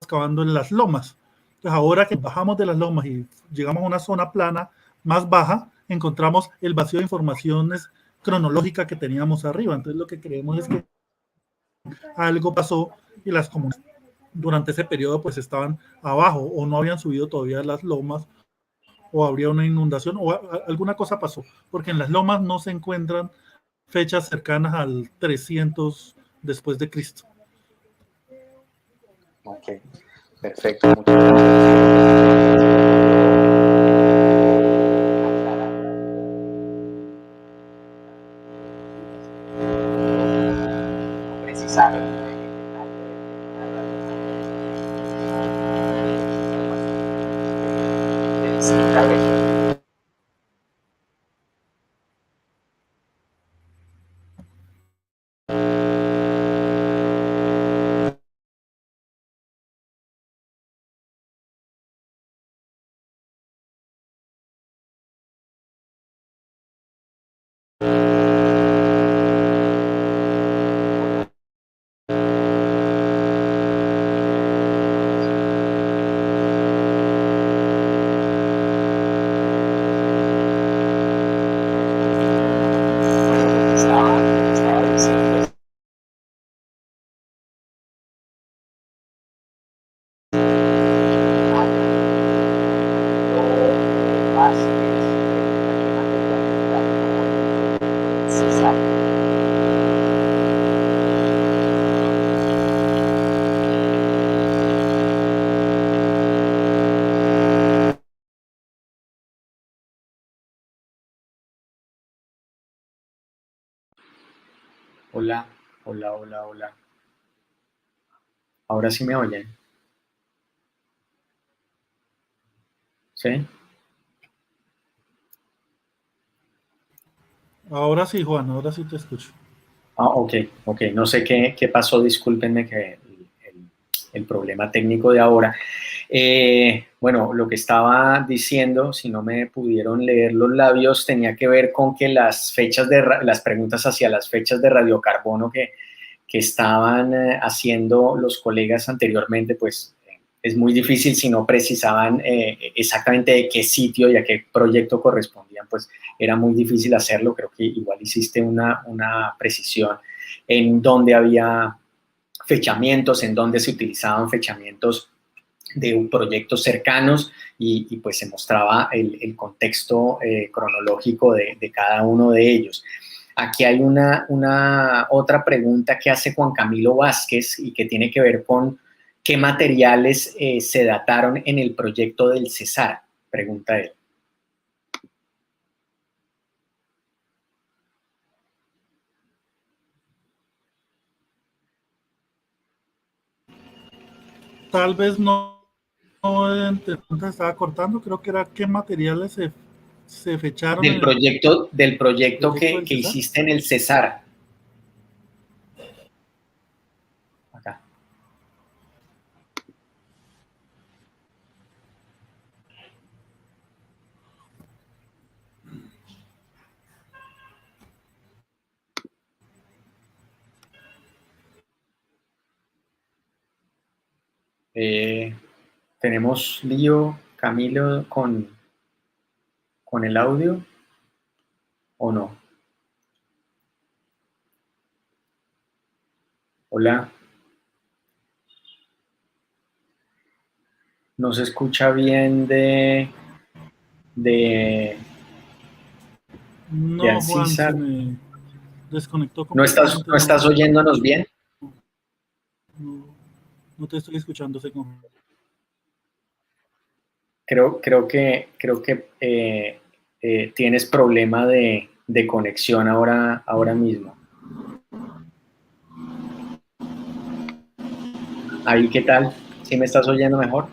S3: excavando en las lomas. Entonces, ahora que bajamos de las lomas y llegamos a una zona plana más baja, encontramos el vacío de informaciones cronológica que teníamos arriba. Entonces, lo que creemos es que algo pasó y las comunidades durante ese periodo pues estaban abajo o no habían subido todavía las lomas, o habría una inundación o alguna cosa pasó, porque en las lomas no se encuentran fechas cercanas al 300 después de Cristo.
S2: Ok, perfecto. Muchas gracias. Precisar. Estaba diciendo hola, hola, hola, hola. Ahora sí me oyen. ¿Sí?
S3: Ahora sí, Juan, ahora sí te escucho.
S2: Ah, ok, ok. No sé qué pasó, discúlpenme que el problema técnico de ahora. Bueno, lo que estaba diciendo, si no me pudieron leer los labios, tenía que ver con que las preguntas hacia las fechas de radiocarbono que estaban haciendo los colegas anteriormente, pues es muy difícil si no precisaban exactamente de qué sitio y a qué proyecto correspondían, pues era muy difícil hacerlo. Creo que igual hiciste una precisión en dónde había fechamientos, en dónde se utilizaban fechamientos de proyectos cercanos y pues se mostraba el contexto cronológico de cada uno de ellos. Aquí hay una otra pregunta que hace Juan Camilo Vázquez y que tiene que ver con qué materiales se dataron en el proyecto del Cesar, pregunta él.
S3: Tal vez no entonces estaba cortando, creo que era qué materiales se fecharon
S2: Del proyecto que
S3: del Cesar.
S2: hiciste en el Cesar. Acá. Tenemos lío, Camilo, con el audio, ¿o no? Hola. No se escucha bien de
S3: No, Juan, se
S2: Ancísar.
S3: me desconectó
S2: ¿No
S3: completamente.
S2: estás oyéndonos bien?
S3: No te estoy escuchando,
S2: Creo que tienes problema de conexión ahora mismo. Ahí, ¿qué tal? ¿Sí me estás oyendo mejor?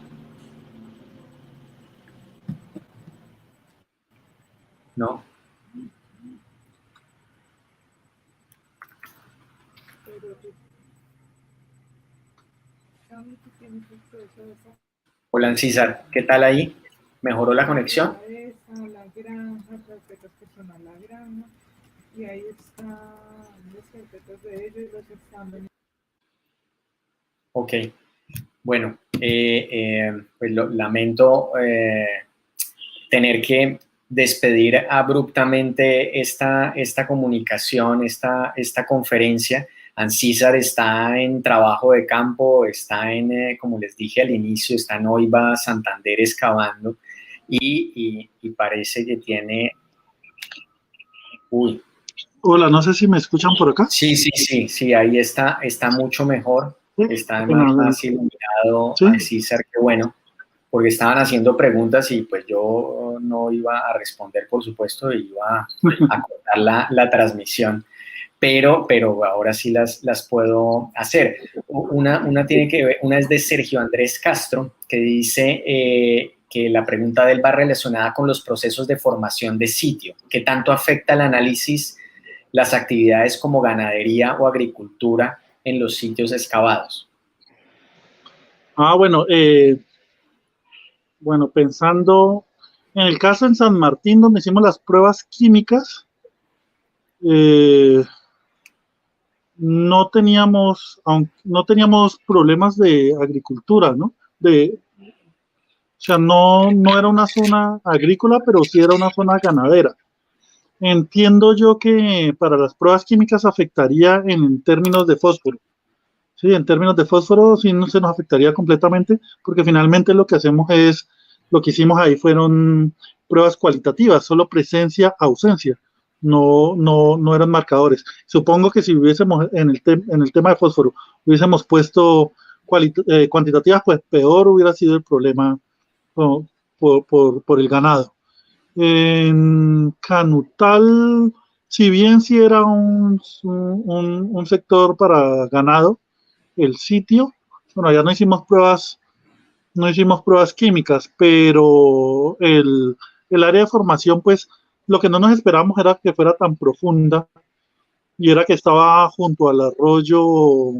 S2: ¿No? Hola, César, ¿qué tal ahí? ¿Mejoró la conexión?
S4: La granja, carpetas personal, la granja, y ahí están las carpetas de ellos y los exámenes.
S2: Ok, bueno, pues lamento tener que despedir abruptamente esta comunicación, esta conferencia. Ancísar está en trabajo de campo, está como les dije al inicio, está en Oiva, Santander, excavando, y parece que tiene... Uy.
S3: Hola, no sé si me escuchan por acá.
S2: Sí, ahí está mucho mejor, está más iluminado,
S3: ¿sí?
S2: Ancísar, qué bueno, porque estaban haciendo preguntas y pues yo no iba a responder, por supuesto, iba a cortar la transmisión, pero ahora sí las puedo hacer. Una tiene que ver, una es de Sergio Andrés Castro, que dice que la pregunta de él va relacionada con los procesos de formación de sitio. ¿Qué tanto afecta el análisis las actividades como ganadería o agricultura en los sitios excavados?
S3: Bueno, pensando en el caso en San Martín, donde hicimos las pruebas químicas, no teníamos problemas de agricultura, ¿no? O sea, no era una zona agrícola, pero sí era una zona ganadera. Entiendo yo que para las pruebas químicas afectaría en términos de fósforo. Sí, en términos de fósforo sí no se nos afectaría completamente, porque finalmente lo que hicimos ahí fueron pruebas cualitativas, solo presencia, ausencia, no eran marcadores. Supongo que si hubiésemos en el tema de fósforo, hubiésemos puesto cuantitativas, pues peor hubiera sido el problema por el ganado. En Canutal, si bien sí era un sector para ganado, el sitio, bueno, ya no hicimos pruebas químicas, pero el área de formación, pues lo que no nos esperábamos era que fuera tan profunda y era que estaba junto al arroyo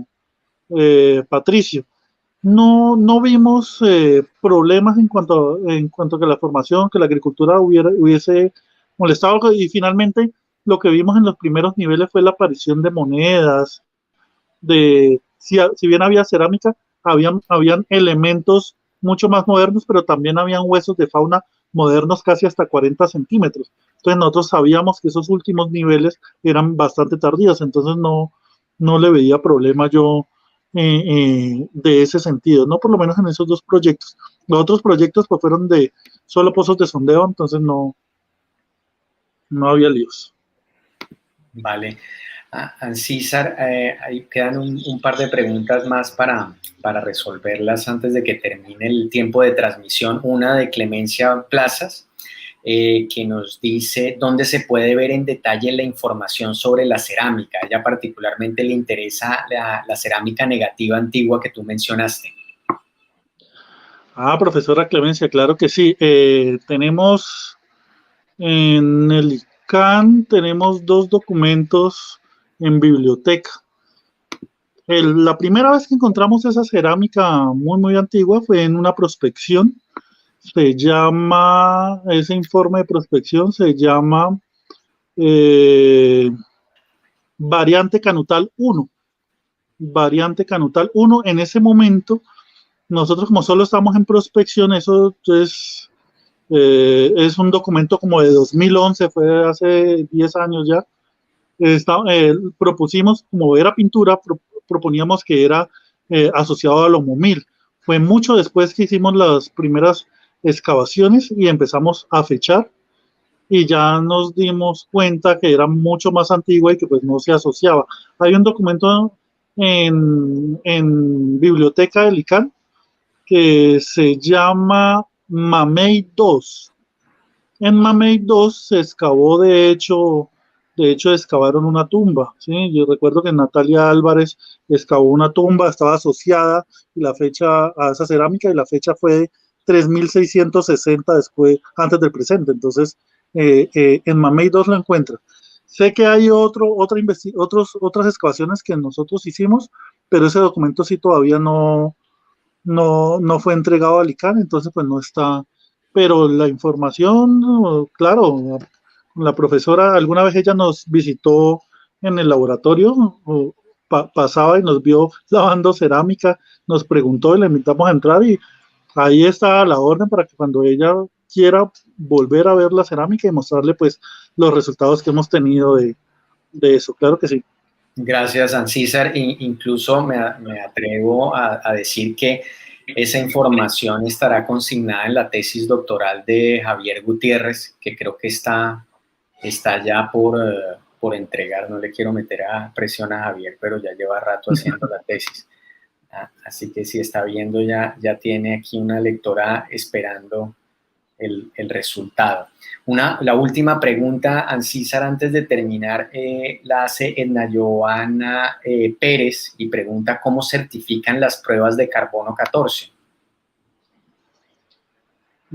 S3: Patricio. No vimos problemas en cuanto a que la formación, que la agricultura hubiese molestado, y finalmente lo que vimos en los primeros niveles fue la aparición de monedas, si bien había cerámica, habían elementos mucho más modernos, pero también habían huesos de fauna modernos casi hasta 40 centímetros. Entonces nosotros sabíamos que esos últimos niveles eran bastante tardíos, entonces no le veía problema yo de ese sentido, no por lo menos en esos dos proyectos. Los otros proyectos pues fueron de solo pozos de sondeo, entonces no había líos.
S2: Vale. César, ahí quedan un par de preguntas más para resolverlas antes de que termine el tiempo de transmisión. Una de Clemencia Plazas, que nos dice dónde se puede ver en detalle la información sobre la cerámica. A ella particularmente le interesa la cerámica negativa antigua que tú mencionaste.
S3: Profesora Clemencia, claro que sí. Tenemos en el ICANN, tenemos 2 documentos en biblioteca. La primera vez que encontramos esa cerámica muy, muy antigua fue en una prospección. Ese informe de prospección se llama eh, variante Canutal 1. Variante Canutal 1. En ese momento, nosotros como solo estamos en prospección, eso es un documento como de 2011, fue hace 10 años ya. Propusimos, como era pintura, proponíamos que era asociado a lomo 1000. Fue mucho después que hicimos las primeras excavaciones y empezamos a fechar y ya nos dimos cuenta que era mucho más antigua y que pues no se asociaba. Hay un documento en biblioteca del ICANN que se llama Mamey 2. En Mamey 2 se excavó, de hecho excavaron una tumba, ¿sí? Yo recuerdo que Natalia Álvarez excavó una tumba, estaba asociada y la fecha a esa cerámica y la fecha fue 3660 después, antes del presente. Entonces, en Mamey 2 lo encuentra. Sé que hay otras excavaciones que nosotros hicimos, pero ese documento sí todavía no fue entregado al ICANN, entonces pues no está, pero la información, claro, la profesora, alguna vez ella nos visitó en el laboratorio, pasaba y nos vio lavando cerámica, nos preguntó y le invitamos a entrar y ahí está la orden para que cuando ella quiera volver a ver la cerámica y mostrarle pues los resultados que hemos tenido de eso, claro que sí.
S2: Gracias, Ancísar. Incluso me atrevo a decir que esa información estará consignada en la tesis doctoral de Javier Gutiérrez, que creo que está ya por entregar. No le quiero meter a presión a Javier, pero ya lleva rato haciendo la tesis. Así que si está viendo, ya tiene aquí una lectora esperando el resultado. La última pregunta, Ancísar, antes de terminar, la hace Edna Joana Pérez y pregunta cómo certifican las pruebas de carbono 14.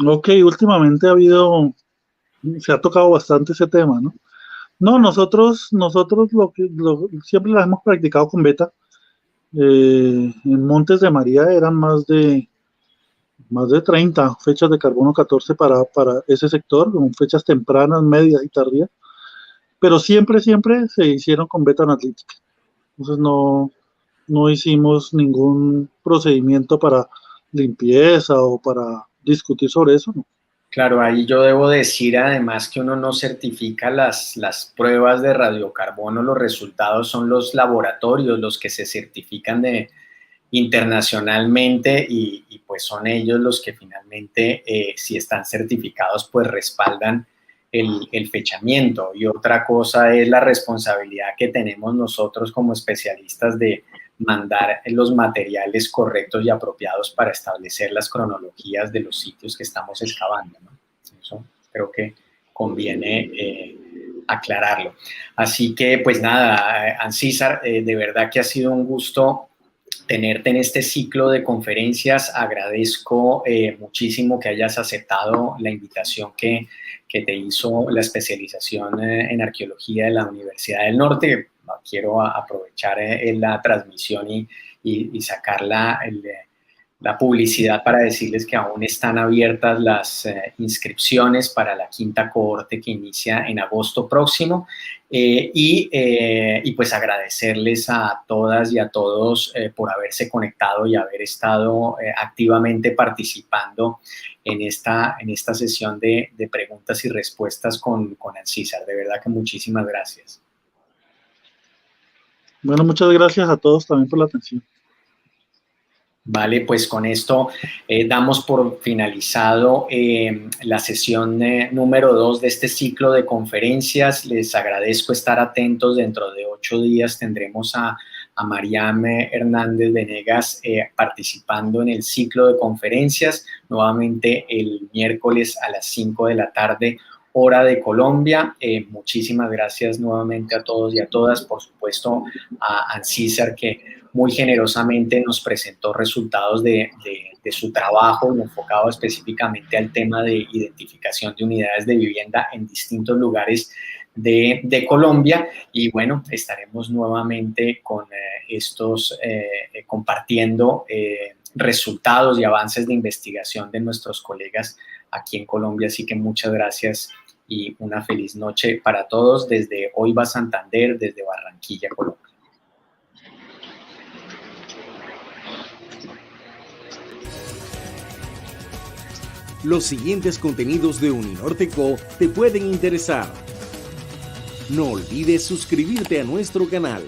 S3: Ok, últimamente se ha tocado bastante ese tema, ¿no? No, nosotros siempre las hemos practicado con beta. En Montes de María eran más de 30 fechas de carbono 14 para ese sector, con fechas tempranas, medias y tardías, pero siempre se hicieron con beta analítica. Entonces no hicimos ningún procedimiento para limpieza o para discutir sobre eso, ¿no?
S2: Claro, ahí yo debo decir además que uno no certifica las pruebas de radiocarbono, los resultados son los laboratorios los que se certifican internacionalmente y pues son ellos los que finalmente, si están certificados, pues respaldan el fechamiento. Y otra cosa es la responsabilidad que tenemos nosotros como especialistas de mandar los materiales correctos y apropiados para establecer las cronologías de los sitios que estamos excavando, ¿no? Eso creo que conviene aclararlo. Así que, pues nada, Ancísar, de verdad que ha sido un gusto tenerte en este ciclo de conferencias. Agradezco muchísimo que hayas aceptado la invitación que te hizo la especialización en arqueología de la Universidad del Norte. Quiero aprovechar la transmisión y sacar la publicidad para decirles que aún están abiertas las inscripciones para la quinta cohorte que inicia en agosto próximo y pues agradecerles a todas y a todos por haberse conectado y haber estado activamente participando en esta sesión de preguntas y respuestas con Ancísar. De verdad que muchísimas gracias.
S3: Bueno, muchas gracias a todos también por la atención.
S2: Vale, pues con esto damos por finalizado la sesión número 2 de este ciclo de conferencias. Les agradezco estar atentos. Dentro de 8 días tendremos a Mariam Hernández Venegas participando en el ciclo de conferencias, nuevamente el miércoles a las 5 de la tarde, hora de Colombia. Muchísimas gracias nuevamente a todos y a todas, por supuesto a Ancísar, que
S5: muy generosamente nos presentó resultados de su trabajo enfocado específicamente al tema de identificación de unidades de vivienda en distintos lugares de Colombia. Y bueno, estaremos nuevamente con compartiendo resultados y avances de investigación de nuestros colegas aquí en Colombia. Así que muchas gracias y una feliz noche para todos desde OIVA Santander, desde Barranquilla, Colombia.
S1: Los siguientes contenidos de Uninorte.co te pueden interesar. No olvides suscribirte a nuestro canal.